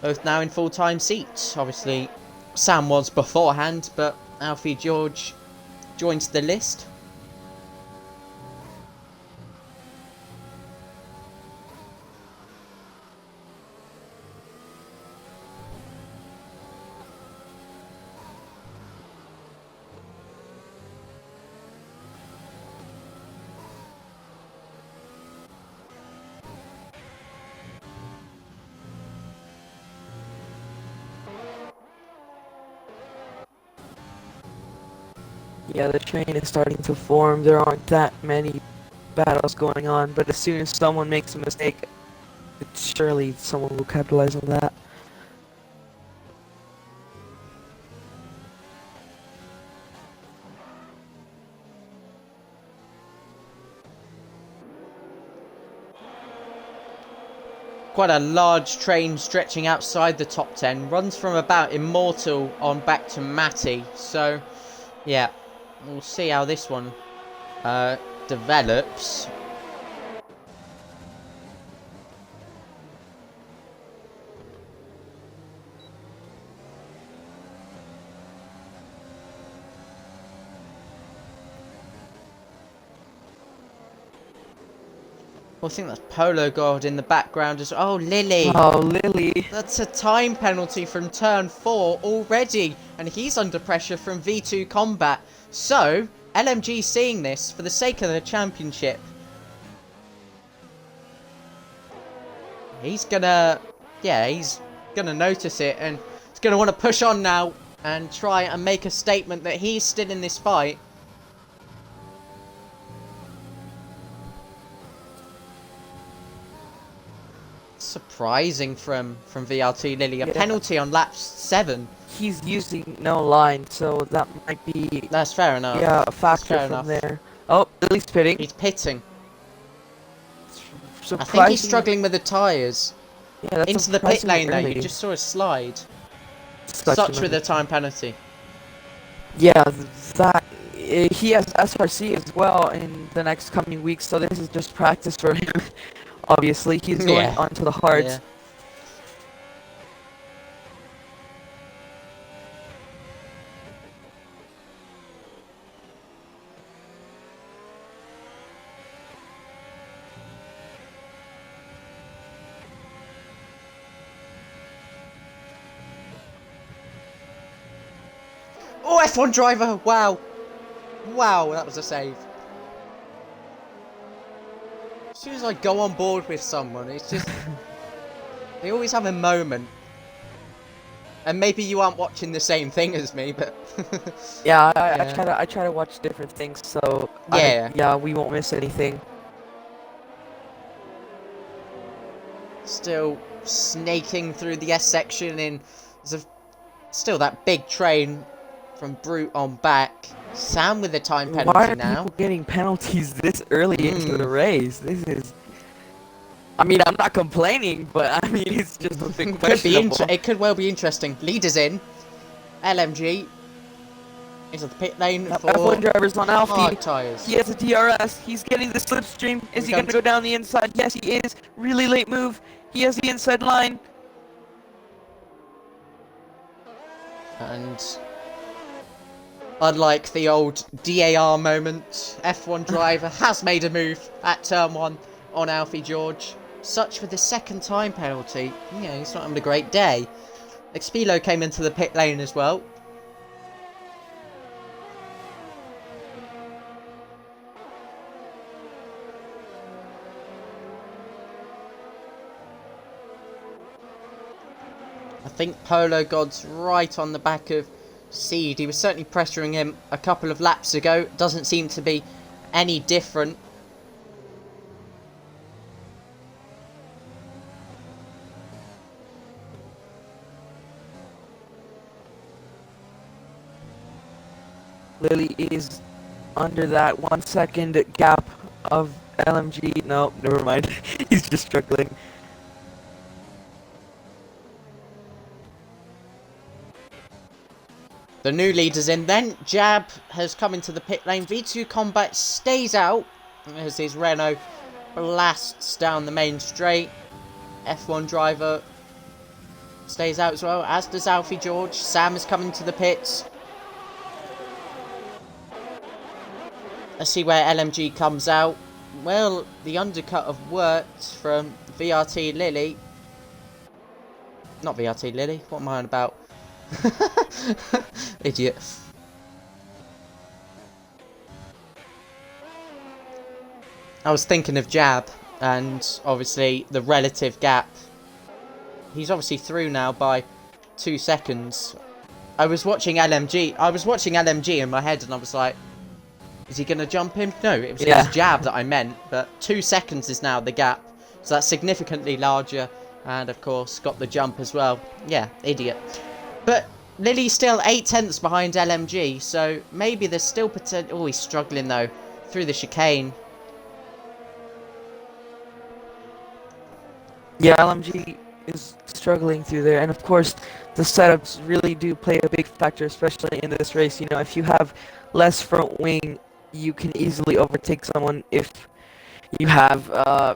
Both now in full-time seats. Obviously, Sam was beforehand, but Alfie George joins the list. Yeah, the train is starting to form. There aren't that many battles going on, but as soon as someone makes a mistake, surely someone will capitalize on that. quite a large train stretching outside the top 10. Runs from about Immortal on back to Matty. So, yeah, we'll see how this one develops. Well, I think that's Polo God in the background as well. Oh, Lily. Oh, Lily. That's a time penalty from turn 4 already. And he's under pressure from V2 Combat. So, LMG seeing this for the sake of the championship. He's gonna... Yeah, he's gonna notice it. And he's gonna want to push on now and try and make a statement that he's still in this fight. Surprising from VRT Lily. A penalty on lap 7. He's using no line, so that might be... That's fair enough. Yeah, a factor from there. Oh, Lily's pitting. He's pitting. I think Surprising. he's struggling with the tyres. Yeah, that's into the pit lane early. there. You just saw a slide. Such with a time penalty. Yeah, that... He has SRC as well in the next coming weeks, so this is just practice for him. Obviously, he's going onto the hards. Yeah. Oh, F1 driver! Wow. Wow, that was a save. As soon as I go on board with someone, it's just... they always have a moment. And maybe you aren't watching the same thing as me, but... yeah, I try to watch different things, so... Yeah. We won't miss anything. Still snaking through the S section in... Still that big train from Brute on back. Sam with the time penalty Why are now. people getting penalties this early into the race? This is... I mean, I'm not complaining, but I mean, it's just a bit questionable. It could well be interesting. Leaders in. LMG into the pit lane for F1 drivers on Alfie. Tyres. He has a DRS. He's getting the slipstream. Is he going to go down the inside? Yes, he is. Really late move. He has the inside line. And unlike the old DAR moment, F1 driver has made a move at turn 1 on Alfie George. Such with the second time penalty. Yeah, he's not having a great day. Expilo came into the pit lane as well. I think Polo God's right on the back of Seed. He was certainly pressuring him a couple of laps ago. Doesn't seem to be any different. Lily is under that 1 second gap of LMG. No, never mind. He's just struggling. The new leader's in then. Jab has come into the pit lane. V2 Combat stays out as his Renault blasts down the main straight. F1 driver stays out as well, as does Alfie George. Sam is coming to the pits. Let's see where LMG comes out. Well, the undercut have worked from VRT Lily. Not VRT Lily, what am I on about? Idiot. I was thinking of Jab, and obviously the relative gap. He's obviously through now by 2 seconds. I was watching LMG in my head, and I was like, is he going to jump him? No, it was Jab that I meant, but 2 seconds is now the gap. So that's significantly larger, and of course got the jump as well. Yeah, idiot. But Lily's still 8 tenths behind LMG, so maybe there's still potential. Oh, he's struggling though through the chicane. Yeah, LMG is struggling through there, and of course, the setups really do play a big factor, especially in this race. You know, if you have less front wing, you can easily overtake someone. If you have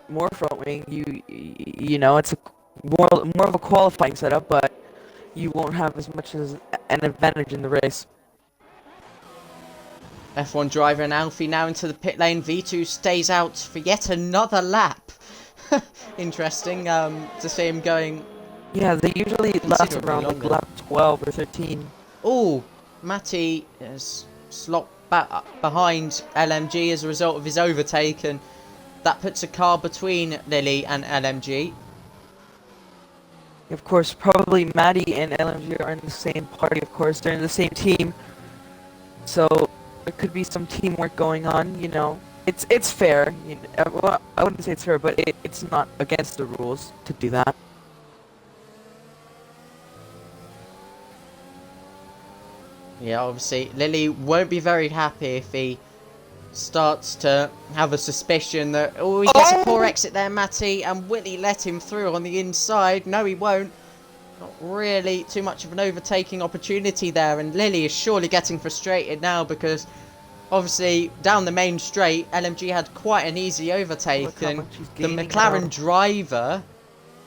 more front wing, you know, it's a more of a qualifying setup, but you won't have as much as an advantage in the race. F1 driver and Alfie now into the pit lane. V2 stays out for yet another lap. Interesting to see him going. Yeah, they usually last Considerably around like longer. lap 12 or 13. Oh, Matty has slopped back behind LMG as a result of his overtake, and that puts a car between Lily and LMG. Of course, probably Maddie and LMG are in the same party, of course, they're in the same team. So, there could be some teamwork going on, you know. It's fair. You know, well, I wouldn't say it's fair, but it's not against the rules to do that. Yeah, obviously, Lily won't be very happy if he starts to have a suspicion that, oh, he gets a poor exit there, Matty, and will he let him through on the inside? No, he won't. Not really too much of an overtaking opportunity there, and Lily is surely getting frustrated now because obviously down the main straight, LMG had quite an easy overtake, and the McLaren driver,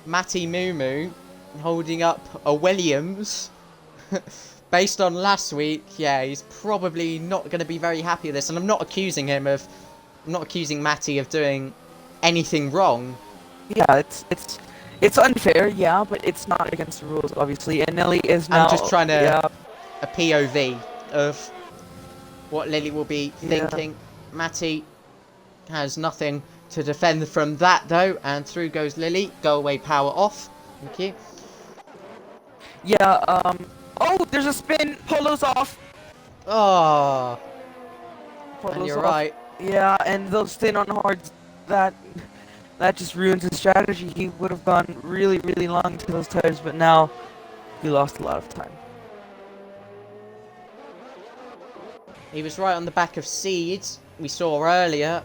Matty Mumu, holding up a Williams. Based on last week, yeah, he's probably not going to be very happy with this, and I'm not accusing Matty of doing anything wrong. Yeah, it's unfair, yeah, but it's not against the rules, obviously. And Nelly is now. I'm just trying to a POV of what Lily will be thinking. Yeah. Matty has nothing to defend from that though, and through goes Lily. Go away, power off. Thank you. Yeah. Oh, there's a spin. Polo's off. Oh. Polo's and you're off. right. Yeah, and those stint on hards, that just ruins his strategy. He would have gone really, really long to those tires, but now he lost a lot of time. He was right on the back of Seeds, we saw earlier.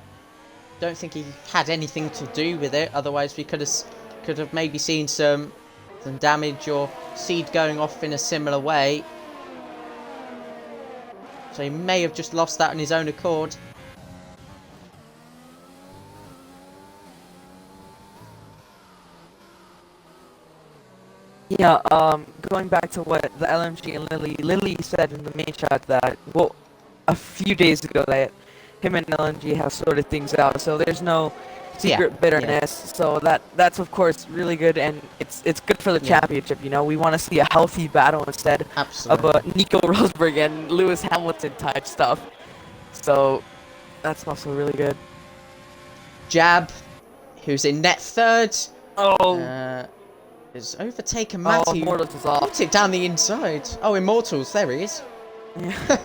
Don't think he had anything to do with it, otherwise we could have maybe seen some damage or Seed going off in a similar way. So he may have just lost that on his own accord. Yeah, going back to what the LMG and Lily said in the main chat that, well, a few days ago that him and LMG have sorted things out, so there's no secret bitterness. Yeah. So that's of course really good, and it's good for the championship. You know, we want to see a healthy battle instead of a Nico Rosberg and Lewis Hamilton type stuff. So that's also really good. Jab, who's in net third. Oh. Is overtaken Matty. Oh, Immortals is off. Put it down the inside. Oh, Immortals, there he is. Yeah.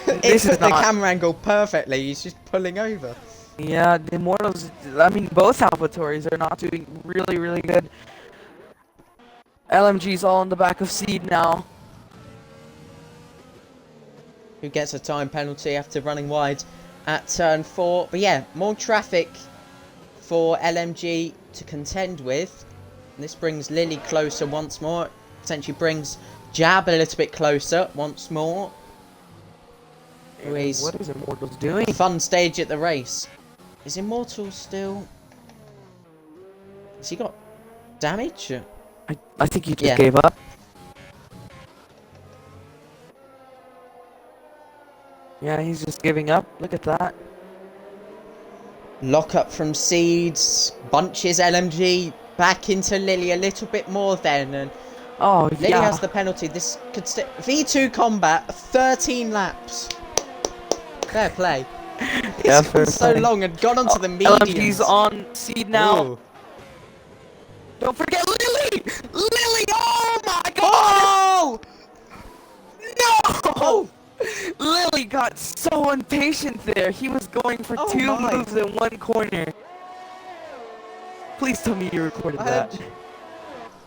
It put the camera angle perfectly. He's just pulling over. Yeah, the Immortals, I mean, both AlphaTauris are not doing really, really good. LMG's all in the back of Seed now. Who gets a time penalty after running wide at turn 4. But yeah, more traffic for LMG to contend with. And this brings Lily closer once more. Potentially brings Jab a little bit closer once more. What is Immortals doing? A fun stage at the race. Is Immortals still... Has he got damage? I think he just gave up. Yeah, he's just giving up. Look at that. Lock up from Seeds. Bunches LMG back into Lily a little bit more then. And Lily has the penalty. This could stay. V2 combat, 13 laps. Fair play. He's gone so long and gone onto the mediums. LMG's on Seed now. Ooh. Don't forget Lily! Lily! Oh my god! Oh! No! Oh! Lily got so impatient there. He was going for two moves in one corner. Please tell me you recorded that.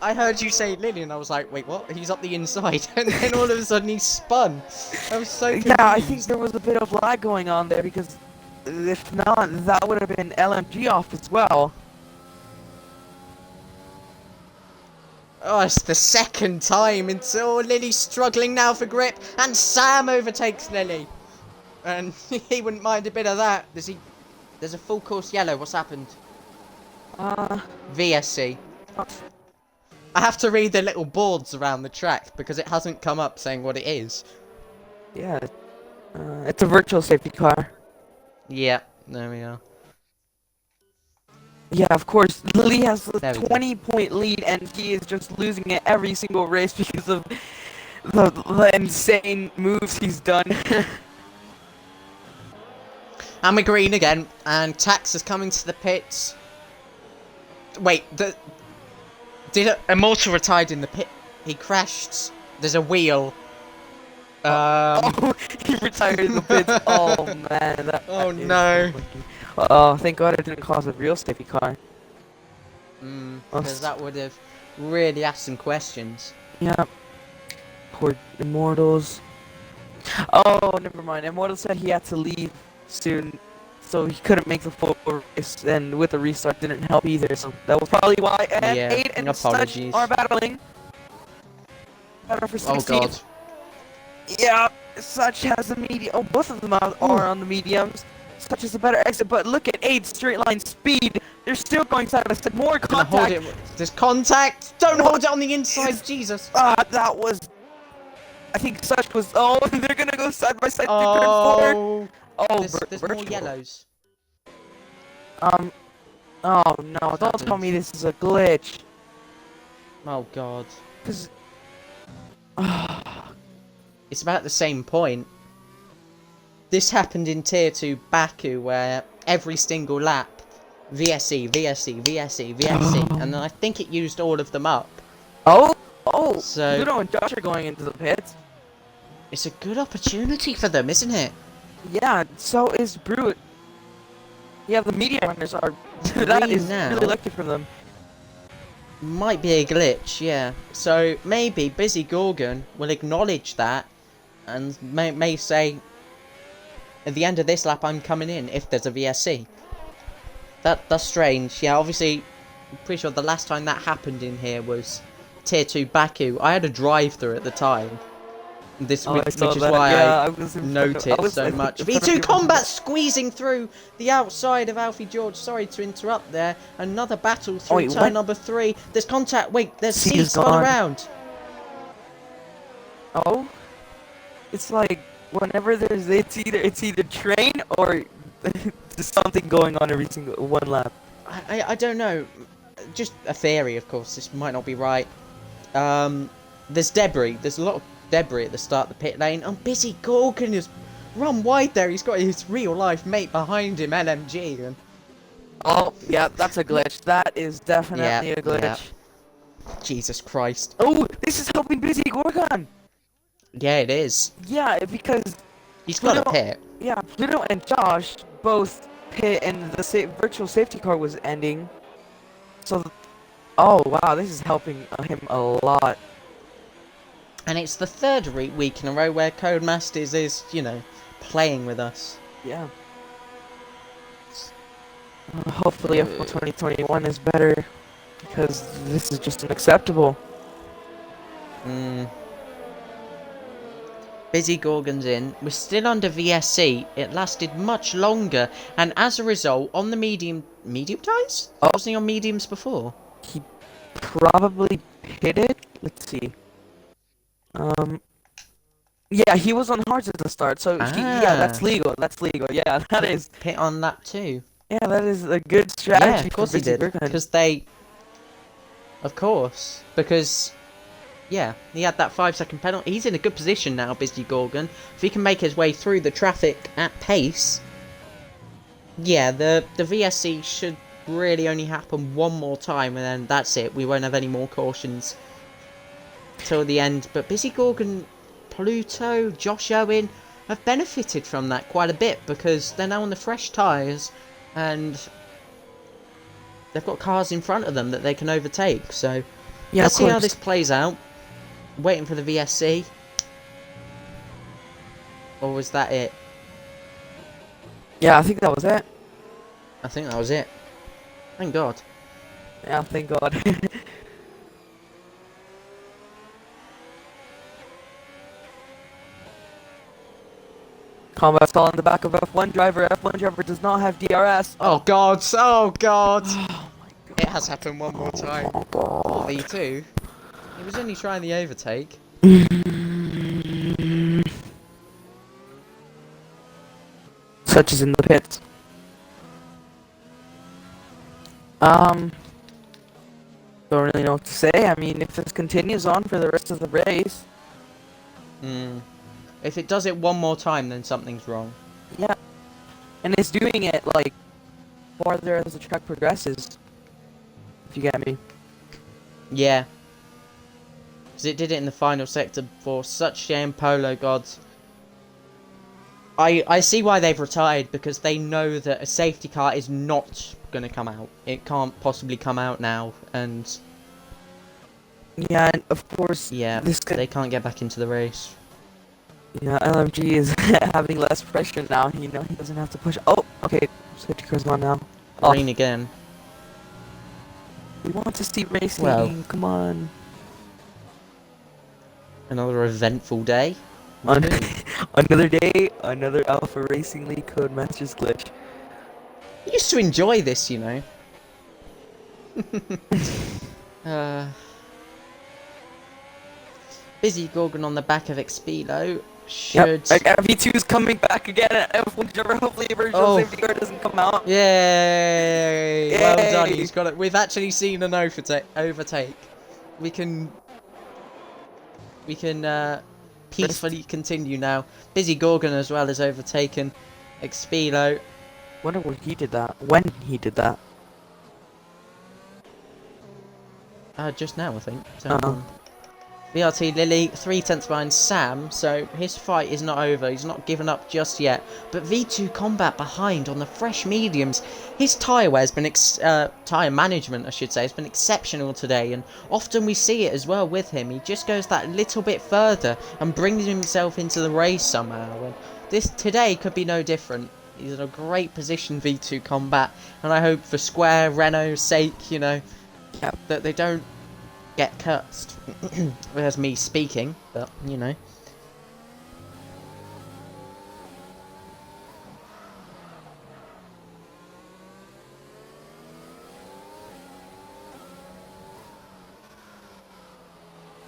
I heard you say Lily and I was like, wait, what? He's up the inside. And then all of a sudden he spun. I was so confused. Yeah, I think there was a bit of lag going on there because if not, that would have been LMG off as well. Oh, it's the second time until Lily's struggling now for grip, and Sam overtakes Lily. And he wouldn't mind a bit of that. There's a full course yellow. What's happened? VSC. I have to read the little boards around the track because it hasn't come up saying what it is. Yeah, it's a virtual safety car. Yeah, there we are. Yeah, of course. Lily has a There we go. 20-point lead, and he is just losing it every single race because of the insane moves he's done. And we're green again, and Tax is coming to the pits. Wait, did Immortal retired in the pit? He crashed. There's a wheel. Oh, he retired in the pits. Oh man. Oh no. Oh, thank God it didn't cause a real safety car. Because that would have really asked some questions. Yeah. Poor Immortals. Oh, never mind. Immortal said he had to leave soon, so he couldn't make the full race, and with the restart didn't help either. So that was probably why. And Yeah, 8 and apologies. Such are battling. Battle for 16. Oh god. Yeah, Such has a medium. Oh, both of them are on the mediums. Such is a better exit, but look at 8 straight line speed. They're still going side by side. More Gonna contact. hold it. There's contact. Don't hold it on the inside. Jesus. That was. I think Such was. Oh, they're gonna go side by side. Oh, there's more yellows. Oh no! Don't tell me this is a glitch. Oh god. Cause. It's about the same point. This happened in Tier 2 Baku, where every single lap, VSE, VSE, VSE, VSE, and then I think it used all of them up. So Ludo and Josh are going into the pits. It's a good opportunity for them, isn't it? Yeah, so is Brute. Yeah, the media runners are. That is really lucky for them. Might be a glitch, yeah. So maybe Busy Gorgon will acknowledge that and may say, at the end of this lap I'm coming in if there's a VSC. That's strange. Yeah, obviously, I'm pretty sure the last time that happened in here was Tier 2 Baku. I had a drive-through at the time. Which is why I noticed so much. V2 Combat squeezing through the outside of Alfie George. Sorry to interrupt there. Another battle through turn number 3. There's contact. Wait, there's C's gone around. Oh, it's like whenever there's it's either train or there's something going on every single one lap. I don't know. Just a theory, of course. This might not be right. There's debris. There's a lot of debris at the start of the pit lane. And Busy Gorgon has run wide there. He's got his real life mate behind him, LMG. And... oh, yeah, that's a glitch. That is definitely a glitch. Yeah. Jesus Christ. Oh, this is helping Busy Gorgon. Yeah, it is. Yeah, because he's got a pit. Yeah, Pluto and Josh both pit, and the virtual safety car was ending. So, oh wow, this is helping him a lot. And it's the third week in a row where Codemasters is, you know, playing with us. Yeah. Hopefully F1 2021 is better, because this is just unacceptable. Busy Gorgon's in. We're still under VSC. It lasted much longer, and as a result, on the medium tires? Wasn't he on mediums before? He probably pitted. Let's see. Yeah, he was on hards at the start, so yeah, that's legal. That's legal. Yeah, that is pit on lap 2. Yeah, that is a good strategy. Yeah, of course he did. Because yeah, he had that 5-second penalty. He's in a good position now, Busy Gorgon. If he can make his way through the traffic at pace, yeah, the VSC should really only happen one more time, and then that's it. We won't have any more cautions till the end. But Busy Gorgon, Pluto, Josh Owen have benefited from that quite a bit, because they're now on the fresh tyres, and they've got cars in front of them that they can overtake. So yeah, let's see how this plays out. Waiting for the VSC. Or was that it? Yeah, I think that was it. I think that was it. Thank God. Yeah, thank God. Combat stall in the back of F1 driver. F1 driver does not have DRS. Oh god, oh god! Oh my god. It has happened one more time. Oh my god. V2. He was only trying the overtake. Such as in the pits. Don't really know what to say. I mean, if this continues on for the rest of the race. If it does it one more time, then something's wrong. Yeah. And it's doing it, like, farther as the track progresses. If you get me. Yeah. Because it did it in the final sector before. Such shame, Polo gods. I see why they've retired, because they know that a safety car is not going to come out. It can't possibly come out now, and... Yeah, and of course... Yeah, they can't get back into the race. Yeah, LMG is having less pressure now. You know, he doesn't have to push... Oh, okay. Safety car's on now. Green again. We want to see racing. Well. Come on. Another eventful day. Another day, another Alpha Racing League Codemasters glitch. I used to enjoy this, you know. Busy Gorgon on the back of Expelo. Should... Yep, V2's coming back again at F1 driver. Hopefully virtual safety car doesn't come out. Yay! Yay! Well done, he's got it. We've actually seen an overtake. We can peacefully continue now. Busy Gorgon as well as overtaken Expelo. Wonder where he did that. When he did that. Just now, I think. So, BRT Lily, 3 tenths behind Sam, so his fight is not over. He's not given up just yet. But V2 Combat behind on the fresh mediums. His tyre wear has been tyre management, I should say, has been exceptional today, and often we see it as well with him. He just goes that little bit further and brings himself into the race somehow. And this today could be no different. He's in a great position, V2 Combat, and I hope for Square Renault's sake, you know, that they don't get cursed. There's me speaking, but you know.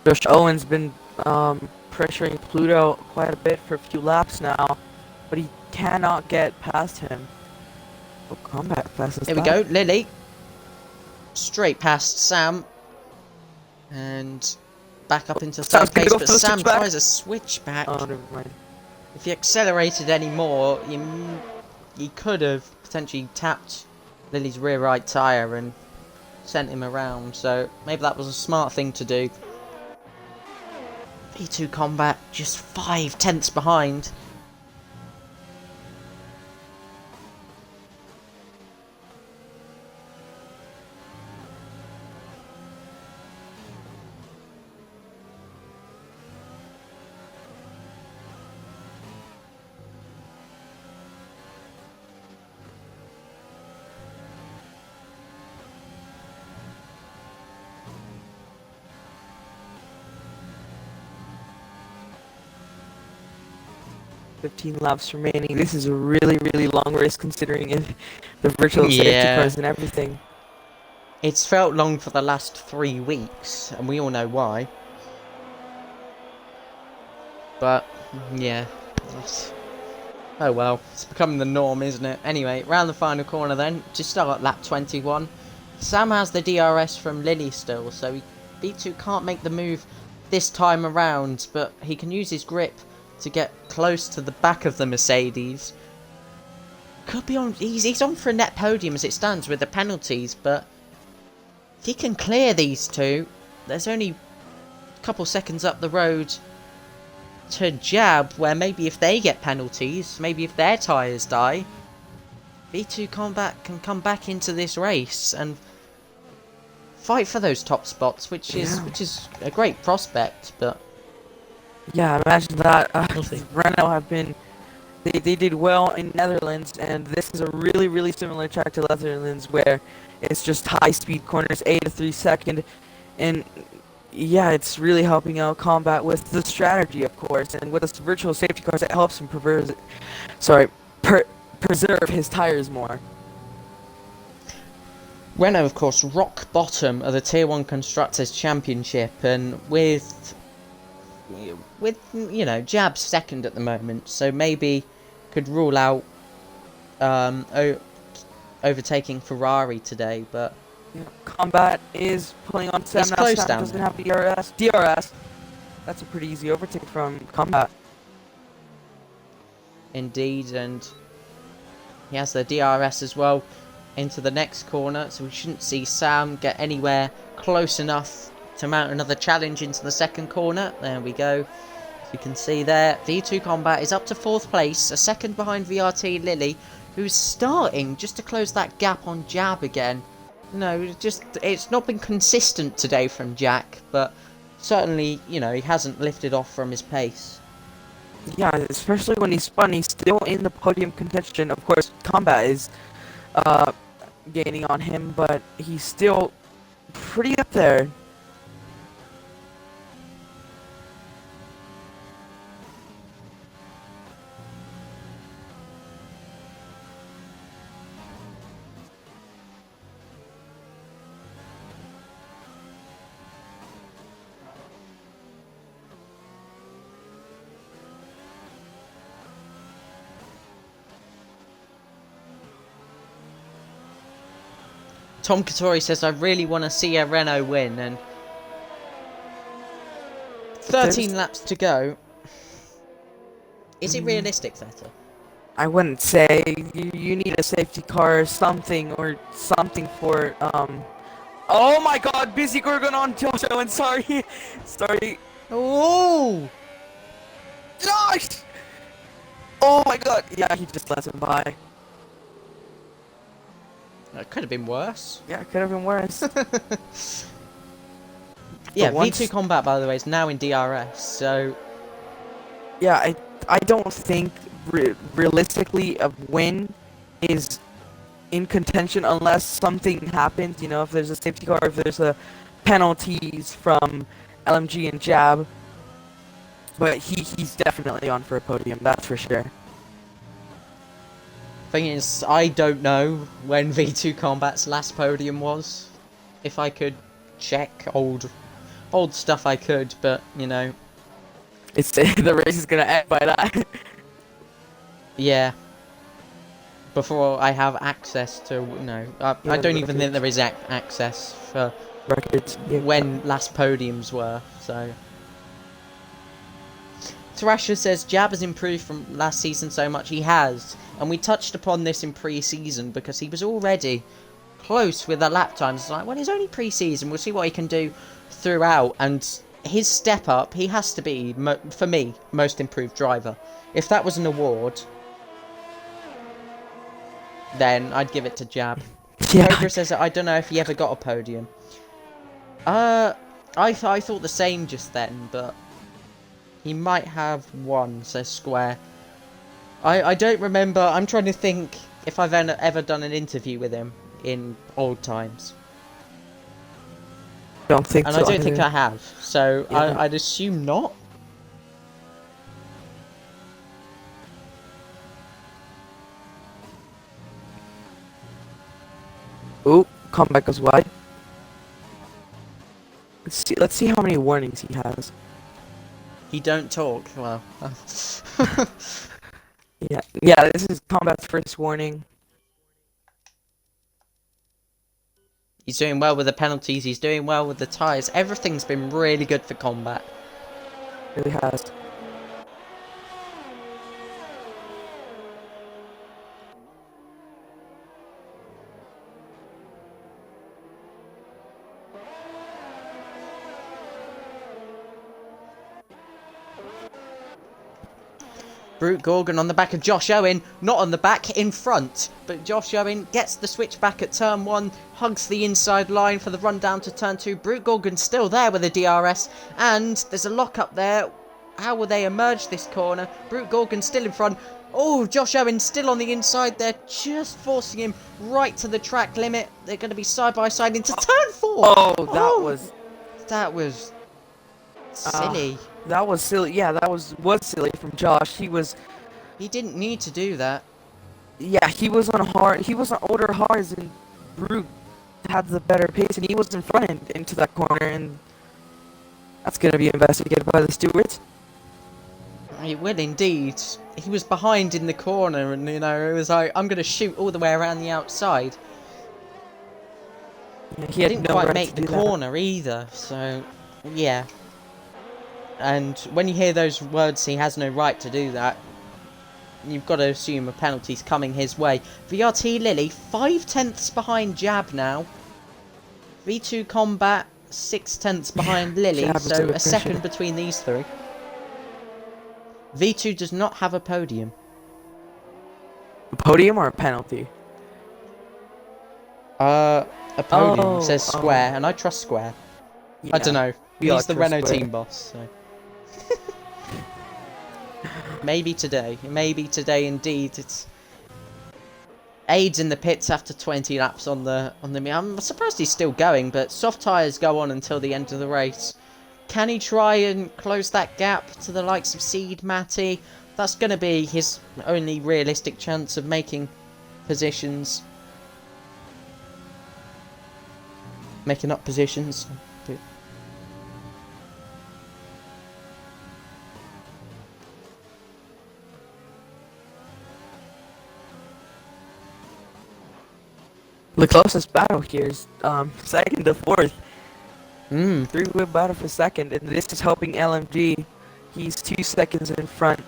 Josh Owen's been pressuring Pluto quite a bit for a few laps now, but he cannot get past him. Oh, Combat passes. Here we go, Lily. Straight past Sam. And back up into third place, but Sam tries a switchback. Oh, never mind. If he accelerated any more, he could have potentially tapped Lily's rear right tyre and sent him around, so maybe that was a smart thing to do. V2 Combat just 5 tenths behind. $15 laps remaining. This is a really, really long race considering the virtual safety cars and everything. It's felt long for the last 3 weeks, and we all know why. But, yeah. Oh well, it's becoming the norm, isn't it? Anyway, round the final corner then, just start at lap 21. Sam has the DRS from Lily still, so V2 can't make the move this time around, but he can use his grip to get close to the back of the Mercedes. Could be on. He's on for a net podium as it stands with the penalties, but if he can clear these two, there's only a couple seconds up the road to Jab, where maybe if they get penalties, maybe if their tyres die, V2 Combat can come back into this race and fight for those top spots, which is a great prospect, but. Yeah, imagine that. We'll see. Renault have been... They did well in Netherlands, and this is a really, really similar track to Netherlands, where it's just high-speed corners, 8 to 3 second, and yeah, it's really helping out Combat with the strategy, of course, and with the virtual safety cars, it helps him preserve his tires more. Renault, of course, rock bottom of the Tier 1 Constructors' Championship, and with you know, Jab's second at the moment, so maybe could rule out overtaking Ferrari today, but Yeah, Combat is pulling on Sam it's now. close Sam down doesn't there. have DRS. DRS. That's a pretty easy overtake from Combat. Indeed, and he has the DRS as well into the next corner, so we shouldn't see Sam get anywhere close enough to mount another challenge into the second corner. There we go. As you can see there, V2 Combat is up to 4th place, a second behind VRT Lily, who's starting just to close that gap on Jab again. No, it's not been consistent today from Jack, but certainly, you know, he hasn't lifted off from his pace. Yeah, especially when he's spun, he's still in the podium contention. Of course, Combat is gaining on him, but he's still pretty up there. Tom Katori says, I really want to see a Renault win, and 13 laps to go. Is it realistic, Vettel? I wouldn't say. You need a safety car or something for Oh my god, busy Gorgon on Josh Owen, sorry. Sorry. Oh! Josh! Oh my god. Yeah, he just let him by. That could have been worse. Yeah, it could have been worse. Yeah, V2 Combat, by the way, is now in DRS, so... Yeah, I don't think realistically a win is in contention unless something happens, you know, if there's a safety car, if there's a penalties from LMG and Jab. But he's definitely on for a podium, that's for sure. Thing is, I don't know when V2 Combat's last podium was. If I could check old stuff, I could, but, you know... It's the race is gonna end by that. Yeah. Before I have access to, you know... I don't even think there is access for... Records. Yeah. When last podiums were, so... Thrasher says Jab has improved from last season so much. He has, and we touched upon this in pre-season because he was already close with the lap times. It's like, well, it's only pre-season. We'll see what he can do throughout. And his step up, he has to be, for me, most improved driver. If that was an award, then I'd give it to Jab. Yeah. Cobra says that I don't know if he ever got a podium. I thought the same just then, but. He might have one, says Square. I don't remember. I'm trying to think if I've ever done an interview with him in old times. Don't think and so. I don't think I have. So Yeah. I'd assume not. Ooh, Comeback goes wide. Let's see how many warnings he has. He don't talk. Well. Yeah, this is Combat's first warning. He's doing well with the penalties. He's doing well with the tyres. Everything's been really good for Combat. Really has. Brute Gorgon on the back of Josh Owen, not on the back, in front. But Josh Owen gets the switch back at turn 1, hugs the inside line for the run down to turn 2. Brute Gorgon still there with a DRS, and there's a lock up there. How will they emerge this corner? Brute Gorgon still in front. Oh, Josh Owen still on the inside there, just forcing him right to the track limit. They're going to be side by side into turn 4. Oh, that was... That was Silly. That was silly. Yeah, that was silly from Josh. He didn't need to do that. Yeah, he was on hard. He was on older hards, and Brute had the better pace, and he was in front into that corner, and that's gonna be investigated by the stewards. It will indeed. He was behind in the corner, and it was like, I'm going to shoot all the way around the outside. Yeah, he He had didn't no quite right make to the do that. corner either, so yeah. And when you hear those words, he has no right to do that, you've got to assume a penalty's coming his way. VRT Lily, 5/10 behind Jab now. V2 Combat, 6/10 behind Lily, Jab is so under a second pressure. between these three. V2 does not have a podium. A podium or a penalty? A podium. Oh, Says Square, and I trust Square. Yeah, I don't know. we all He's the trust Renault Square. team boss, so. Maybe today. Maybe today indeed. It's Aids in the pits after 20 laps on the I'm surprised he's still going, but soft tyres go on until the end of the race. Can he try and close that gap to the likes of Seed Matty? That's going to be his only realistic chance of making positions. Making up positions. The closest battle here is second to fourth. Hmm. 3-wheel battle for second, and this is helping LMG. He's 2 seconds in front.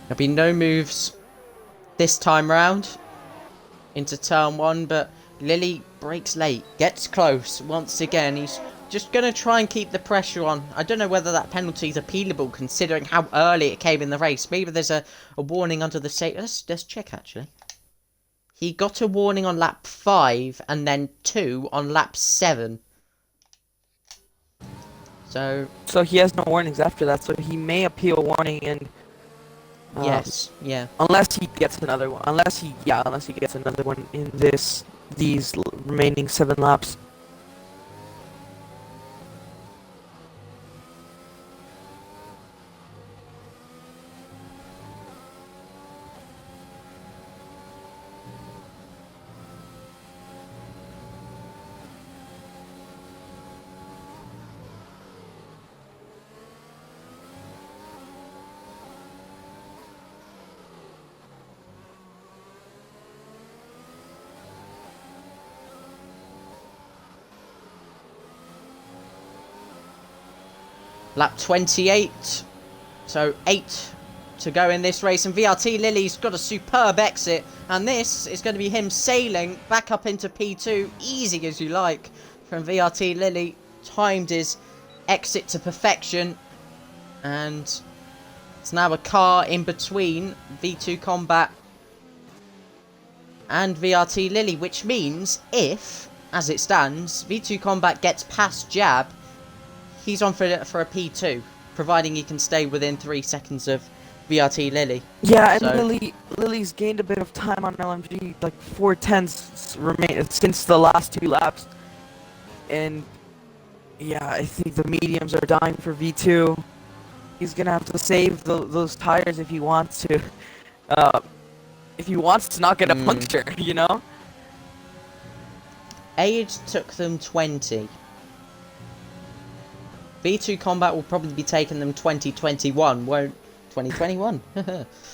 There'll be no moves this time round into turn 1, but Lily breaks late, gets close once again. He's just going to try and keep the pressure on. I don't know whether that penalty is appealable considering how early it came in the race. Maybe there's a warning under the safety. Let's check actually. He got a warning on lap 5 and then 2 on lap 7. So he has no warnings after that, so he may appeal warning and yes, yeah. unless he gets another one. Unless he gets another one in these remaining 7 laps. Lap 28. So 8 to go in this race. And VRT Lily's got a superb exit. And this is going to be him sailing back up into P2. Easy as you like from VRT Lily. Timed his exit to perfection. And it's now a car in between V2 Combat and VRT Lily. Which means if, as it stands, V2 Combat gets past Jab, he's on for a P2, providing he can stay within 3 seconds of VRT Lily. Yeah, and So, Lily's gained a bit of time on LMG, like 4/10 remain since the last 2 laps. And yeah, I think the mediums are dying for V2. He's gonna have to save those tires if he wants to. If he wants to not get a puncture, you know. Age took them 20. V2 Combat will probably be taking them 2021, won't 2021?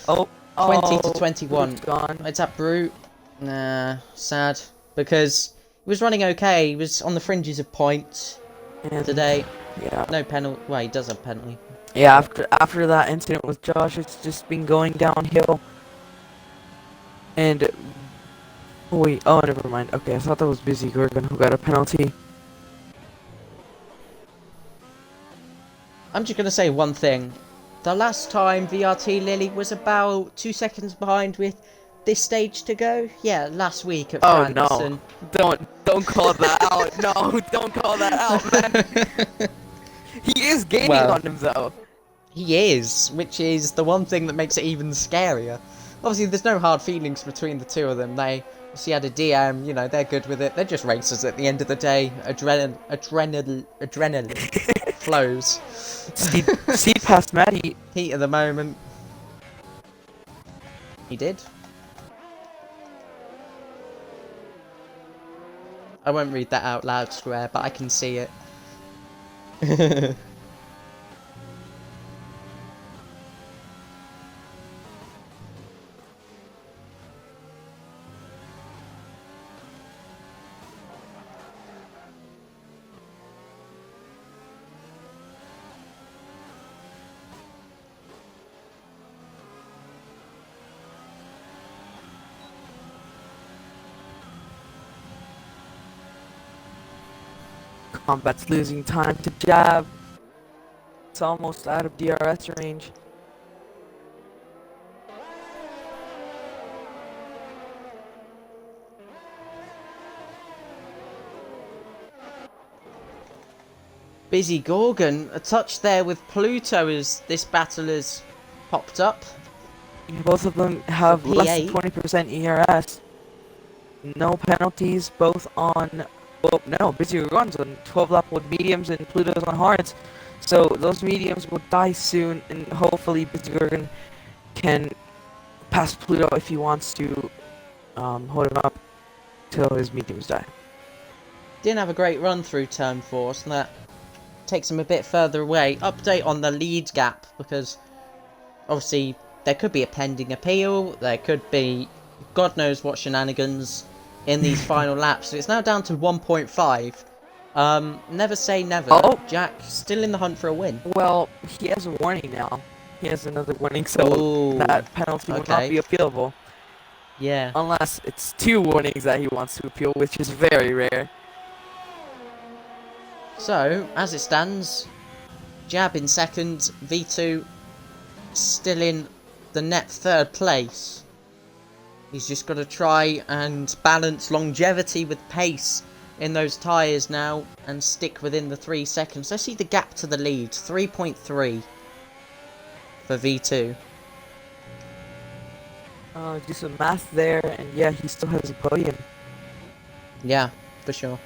Oh, 20 to 21. Brute's gone. It's that Brute. Nah, sad. Because he was running okay. He was on the fringes of points And, today. Yeah. No penalty. Well, he does have penalty. Yeah, after that incident with Josh, it's just been going downhill. And wait, oh, never mind. Okay, I thought that was Busy Gorgon who got a penalty. I'm just going to say one thing. The last time VRT Lily was about 2 seconds behind with this stage to go. Yeah, last week at France. No. Don't call that out. No, don't call that out, man. He is gaining on him, though. He is, which is the one thing that makes it even scarier. obviously there's no hard feelings between the two of them. They obviously had a DM, you know, they're good with it. They're just racers at the end of the day. Adrenaline flows. Seed past Maddie. Heat of the moment. He did. I won't read that out loud, Square, but I can see it. Combat's losing time to jab. It's almost out of DRS range. Busy Gorgon, a touch there with Pluto as this battle has popped up. Both of them have less than P8. 20% ERS. No penalties, both on... Well, no, Busy runs on 12 lap with mediums and Pluto's on hards. So those mediums will die soon, and hopefully Busy Gorgon can pass Pluto if he wants to hold him up till his mediums die. Didn't have a great run through turn 4, so that takes him a bit further away. Update on the lead gap, because obviously there could be a pending appeal, there could be God knows what shenanigans in these final laps. So it's now down to 1.5. Never say never. Oh. Jack still in the hunt for a win. Well, he has a warning now. He has another warning, so Ooh, that penalty will not be appealable. Yeah. Unless it's 2 warnings that he wants to appeal, which is very rare. So, as it stands, Jab in second, V2 still in the net third place. He's just got to try and balance longevity with pace in those tyres now and stick within the 3 seconds. Let's see the gap to the lead, 3.3 for V2. Do some math there, and yeah, he still has a podium. Yeah, for sure.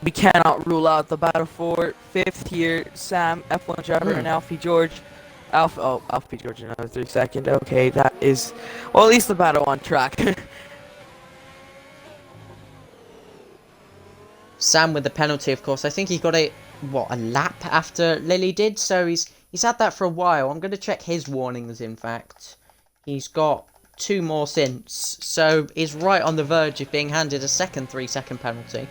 We cannot rule out the battle for 5th here. Sam, F1 driver, and Alfie George. Alfie George another 3 second. Okay, that is, well, at least the battle on track. Sam with the penalty, of course. I think he got it, what, a lap after Lily did? So he's had that for a while. I'm going to check his warnings, in fact. He's got 2 more since. So he's right on the verge of being handed a second 3 second penalty.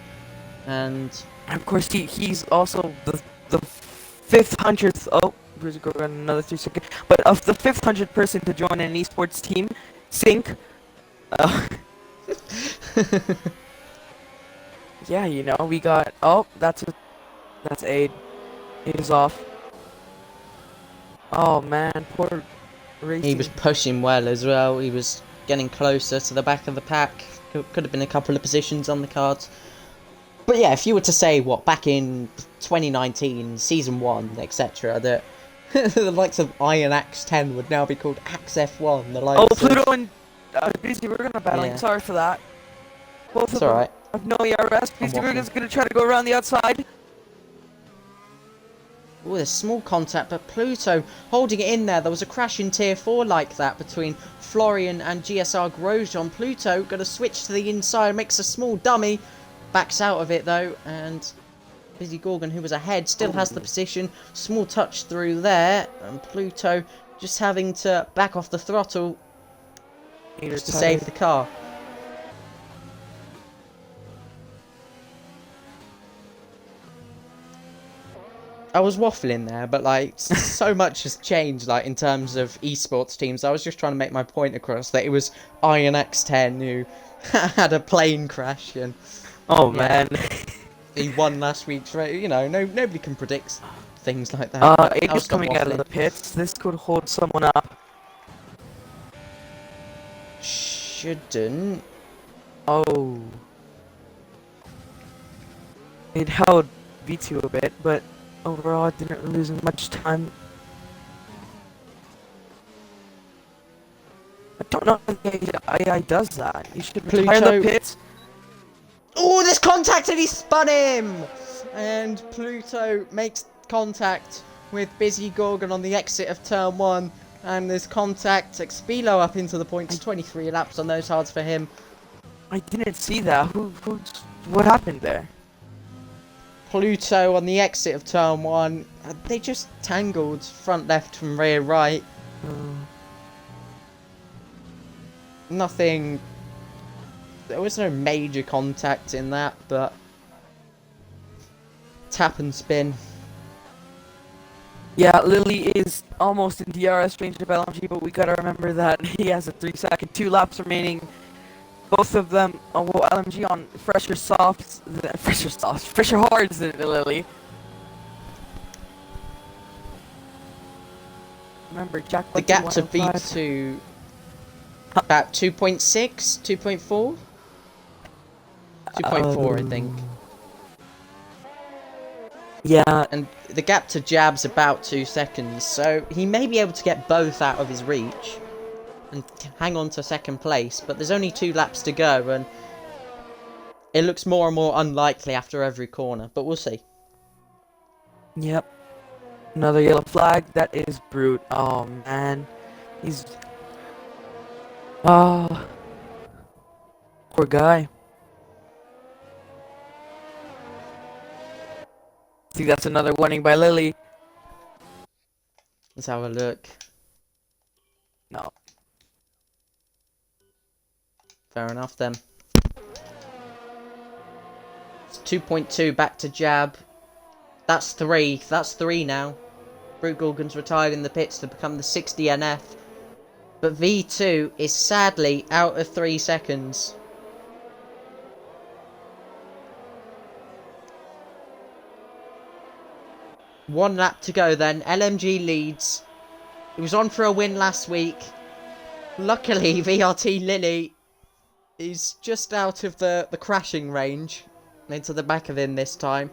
And of course, he's also the 500th. Oh, we're going another 3 second. But of the 500th person to join an esports team, sync. Yeah, you know, we got. Oh, that's Aid. Aid is off. Oh man, poor racing. he was pushing well as well. He was getting closer to the back of the pack. Could have been a couple of positions on the cards. But yeah, if you were to say, what, back in 2019, Season 1, etc., that the likes of Iron Axe 10 would now be called Axe F1. The likes Pluto and Busy, we're gonna battle. Yeah. Sorry for that. Both It's of them alright. have no ERS. Busy, we're just gonna try to go around the outside. Oh, there's small contact, but Pluto holding it in there. There was a crash in Tier 4 like that between Florian and GSR Grosjean. Pluto got to switch to the inside, makes a small dummy. Backs out of it though, and Busy Gorgon, who was ahead, still has the position. Small touch through there, and Pluto just having to back off the throttle just to save the car. I was waffling there, but like so much has changed, like in terms of esports teams. I was just trying to make my point across that it was Iron X10 who had a plane crash and. Oh man. He won last week's race. You know, nobody can predict things like that. It is coming out of the pits. This could hold someone up. Shouldn't. Oh. It held V2 a bit, but overall it didn't lose much time. no, AI does that. You should Pluto. retire the pits. Oh, there's contact and he spun him! And Pluto makes contact with Busy Gorgon on the exit of turn 1. And there's contact, Expelo up into the points, 23 laps on those hards for him. I didn't see that. What happened there? Pluto on the exit of turn 1. They just tangled front left and rear right. Nothing. There was no major contact in that, but tap and spin. Yeah, Lily is almost in DRS range of LMG, but we gotta remember that he has a 3-second, 2 laps remaining. Both of them, well, LMG on fresher hards than Lily. Remember, Jack. The gap to V2 about 2.6, 2.4, 2.4, I think. Yeah, and the gap to Jab's about 2 seconds, so he may be able to get both out of his reach and hang on to second place, but there's only 2 laps to go, and it looks more and more unlikely after every corner, but we'll see. Yep. Another yellow flag. That is Brute. Oh, man. He's... Oh. Poor guy. See, that's another warning by Lily. Let's have a look. No. Fair enough, then. It's 2.2 back to Jab. That's 3. That's 3 now. Brute Gorgon's retired in the pits to become the 60 NF. But V2 is sadly out of 3 seconds. One lap to go then. LMG leads. He was on for a win last week. Luckily, VRT Lily is just out of the crashing range. Into the back of him this time.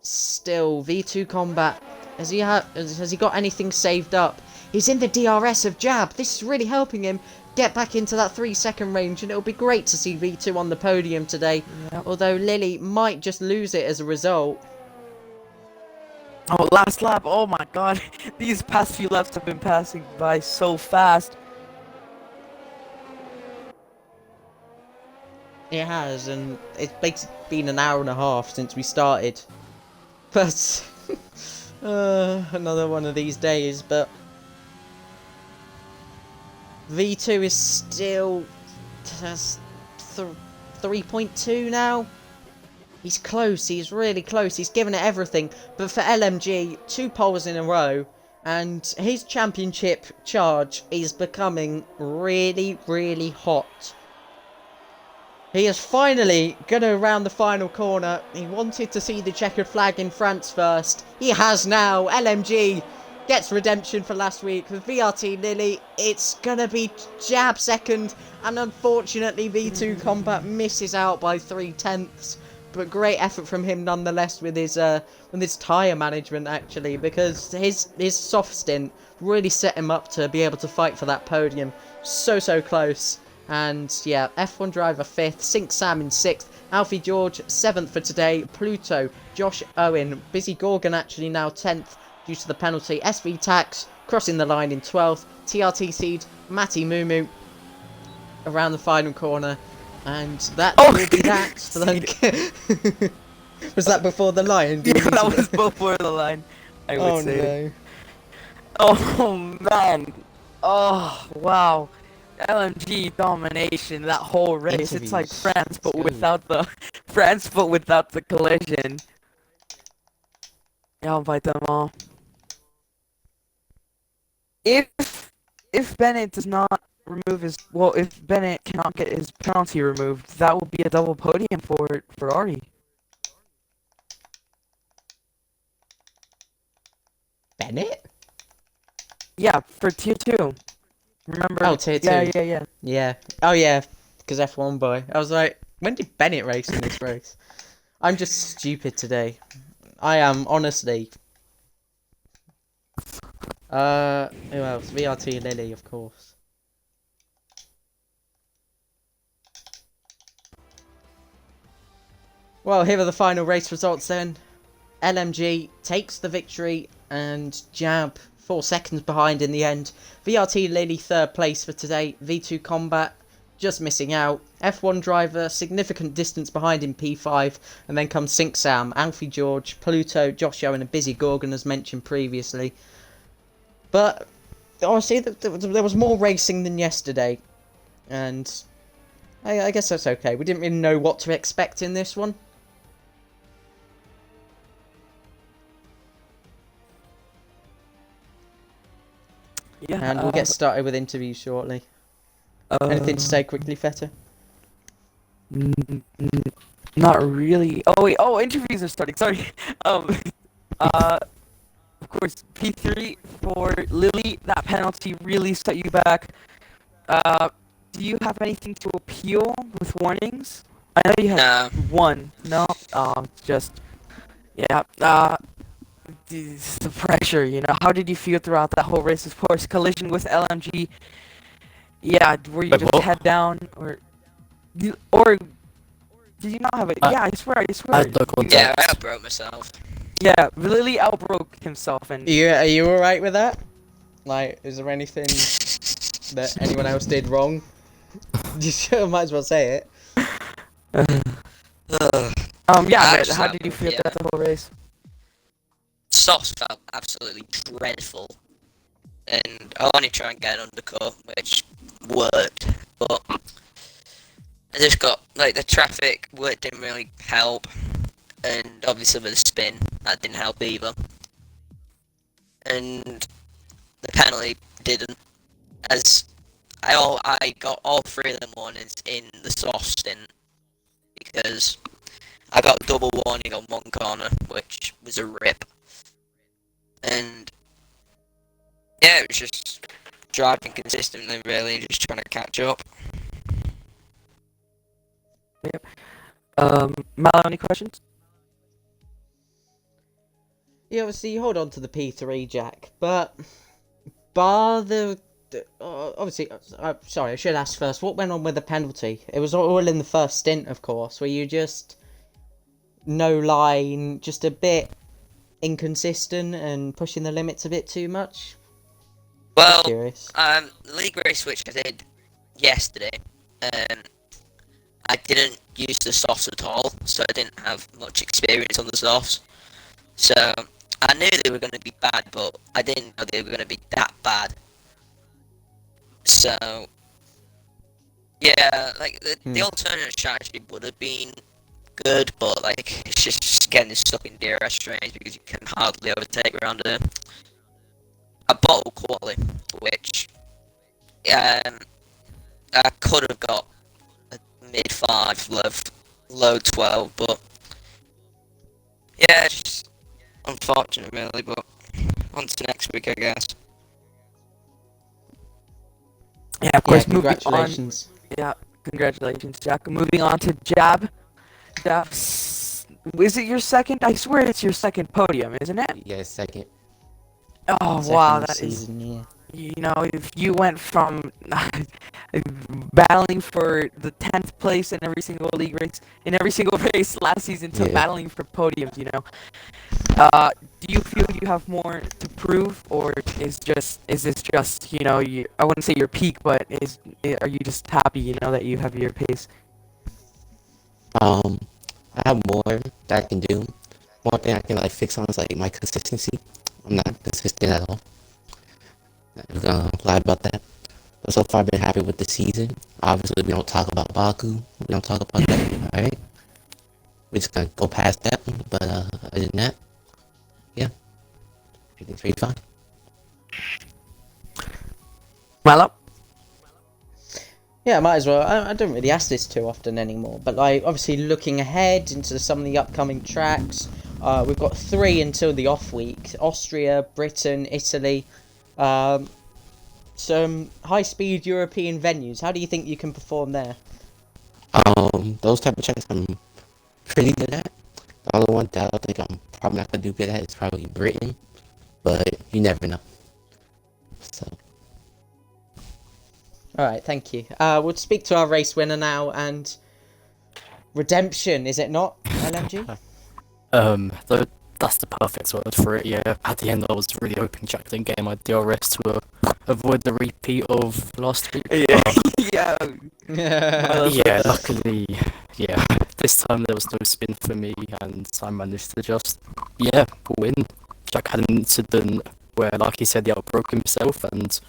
Still, V2 Combat. Has he got anything saved up? He's in the DRS of Jab. This is really helping him get back into that 3-second range, and it'll be great to see V2 on the podium today. Yep. Although Lily might just lose it as a result. Oh, last lap. Oh my god. These past few laps have been passing by so fast. It has, and it's basically been an hour and a half since we started. But another one of these days, but V2 is still 3.2 now. He's close, he's really close, he's given it everything. But for LMG, 2 poles in a row, and his championship charge is becoming really, really hot. He is finally going to round the final corner. He wanted to see the checkered flag in France first. He has now. LMG gets redemption for last week with VRT Lily. It's going to be Jab second. And unfortunately, V2 Combat misses out by 3/10. But great effort from him nonetheless with his tyre management, actually. Because his soft stint really set him up to be able to fight for that podium. So close. And yeah, F1 driver 5th, Sink Sam in 6th, Alfie George 7th for today, Pluto, Josh Owen, Busy Gorgon actually now 10th due to the penalty, SV Tax crossing the line in 12th, TRT Seed, Matty Mumu around the final corner, and that will be that. Was that before the line? Yeah, that was before the line, I would say. No. Oh man, oh wow. LMG domination, that whole race. It's like France, but without the collision. Yeah, I'll invite them all. If Bennett does not remove his if Bennett cannot get his penalty removed, that will be a double podium for Ferrari. Bennett? Yeah, for tier 2. Remember? Oh, tier 2. Yeah. Oh, yeah. Because F1 boy. I was like, when did Bennett race in this race? I'm just stupid today. I am, honestly. Who else? VRT Lily, of course. Well, here are the final race results then. LMG takes the victory and Jab 4 seconds behind in the end. VRT Lily 3rd place for today. V2 Combat just missing out. F1 Driver significant distance behind in P5. And then comes Sync Sam, Alfie George, Pluto, Josh Owen and Busy Gorgon as mentioned previously. But honestly, there was more racing than yesterday. And I guess that's okay. We didn't really know what to expect in this one. Yeah, And we'll get started with interviews shortly. Anything to say quickly, Feta? Not really. Oh wait. Oh, interviews are starting. Sorry. Of course, P3 for Lily. That penalty really set you back. Do you have anything to appeal with warnings? I know you had one. No. Just yeah. The pressure. You know, how did you feel throughout that whole race? Of course, collision with LMG. Yeah. Were you just head down or did you not have it? Yeah, I swear. Yeah, I outbroke myself. Yeah, Lily outbroke himself and... Are you alright with that? Like, is there anything that anyone else did wrong? You might as well say it. Yeah, but how did you feel throughout the whole race? Softs felt absolutely dreadful. And I only try and get an undercut, which worked, but I just got, like, the traffic work didn't really help, and obviously with the spin, that didn't help either. And the penalty didn't, as I got all 3 of them warnings in the soft stint, because I got double warning on one corner, which was a rip. And yeah, it was just driving consistently, really, just trying to catch up. Yep. Malo, any questions? Yeah, obviously you hold on to the P3, Jack, but bar the obviously, sorry, I should ask first, what went on with the penalty? It was all in the first stint, of course. Were you just no line, just a bit inconsistent and pushing the limits a bit too much? Well, curious. The league race which I did yesterday, I didn't use the softs at all, so I didn't have much experience on the softs. So I knew they were going to be bad, but I didn't know they were going to be that bad. So yeah, like the alternate strategy would have been good, but like it's just getting stuck in DRS range because you can hardly overtake around a bottle quality, which I could have got a mid 5, low 12, but yeah, just unfortunate really, but on to next week I guess. Yeah, of course, congratulations. Yeah, congratulations, Jack. Moving on to Jab. Is it your second? I swear it's your second podium, isn't it? Yeah, second. Oh, Second wow, that season, is... yeah. You know, if you went from battling for the 10th place in every single league race, in every single race last season to battling for podiums, you know. Do you feel you have more to prove, or is this just, you know, I wouldn't say your peak, but are you just happy, you know, that you have your pace? I have more that I can do. One thing I can like fix on is like my consistency. I'm not consistent at all. I'm gonna lie about that. But so far I've been happy with the season. Obviously we don't talk about Baku. We don't talk about that, alright? We're just gonna go past that, but other than that, yeah. Everything's pretty fine. Well, Yeah, might as well. I don't really ask this too often anymore, but like obviously looking ahead into some of the upcoming tracks, we've got 3 until the off week: Austria, Britain, Italy. Some high-speed European venues. How do you think you can perform there? Those type of tracks I'm pretty good at. The only one that I think I'm probably not gonna do good at is probably Britain, but you never know. All right, thank you. We'll speak to our race winner now, and redemption, is it not, LMG? That's the perfect word for it. Yeah. At the end, I was really hoping Jack didn't get my DRS to avoid the repeat of last week. Yeah, yeah. Yeah, luckily, yeah, this time there was no spin for me, and I managed to just, yeah, win. Jack had an incident where, like he said, he outbroke himself and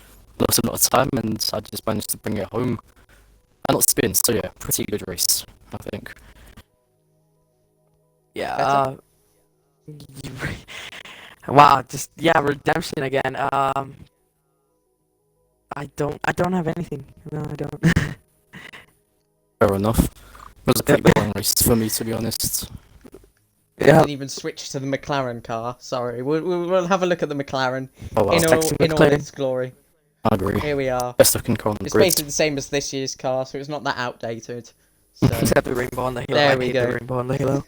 lost a lot of time, and I just managed to bring it home and not spin. So yeah, pretty good race, I think. Yeah. Wow. Just yeah. Redemption again. I don't have anything. No, I don't. Fair enough. It was a pretty boring race for me, to be honest. Yeah. Didn't even switch to the McLaren car. Sorry, we'll have a look at the McLaren Oh well, in all its glory. I agree. Here we are. Best looking car on the It's grid. basically the same as this year's car, so it's not that outdated. So. Except the rainbow on the halo. There I we hate go. the rainbow on the halo.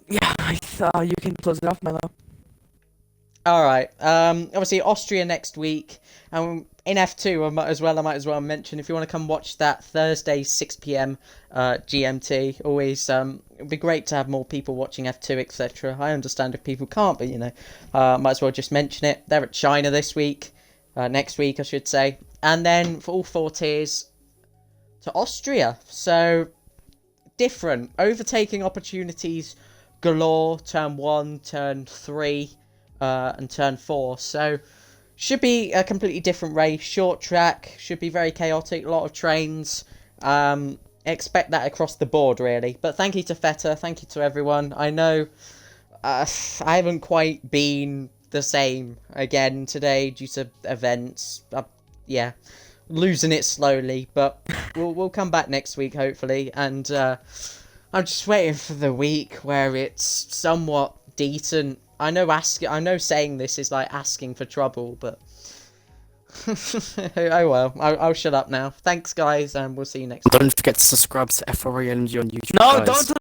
Yeah. I thought you can close it off, Melo. All right. Obviously Austria next week, and in F2 I might as well mention, if you want to come watch that Thursday 6 p.m. GMT. Always it'd be great to have more people watching F2, etc. I understand if people can't, but might as well just mention it. They're at China this week, next week I should say, and then for all 4 tiers to Austria. So different overtaking opportunities galore. Turn 1, turn 3. And turn 4, so should be a completely different race. Short track, should be very chaotic, a lot of trains. Expect that across the board, really. But thank you to Feta, thank you to everyone. I know I haven't quite been the same again today due to events. Yeah, losing it slowly, but we'll come back next week hopefully. And I'm just waiting for the week where it's somewhat decent. I know saying this is like asking for trouble, but oh well. I'll shut up now. Thanks, guys, and we'll see you next time. Don't forget to subscribe to FRANG on YouTube. No, guys. don't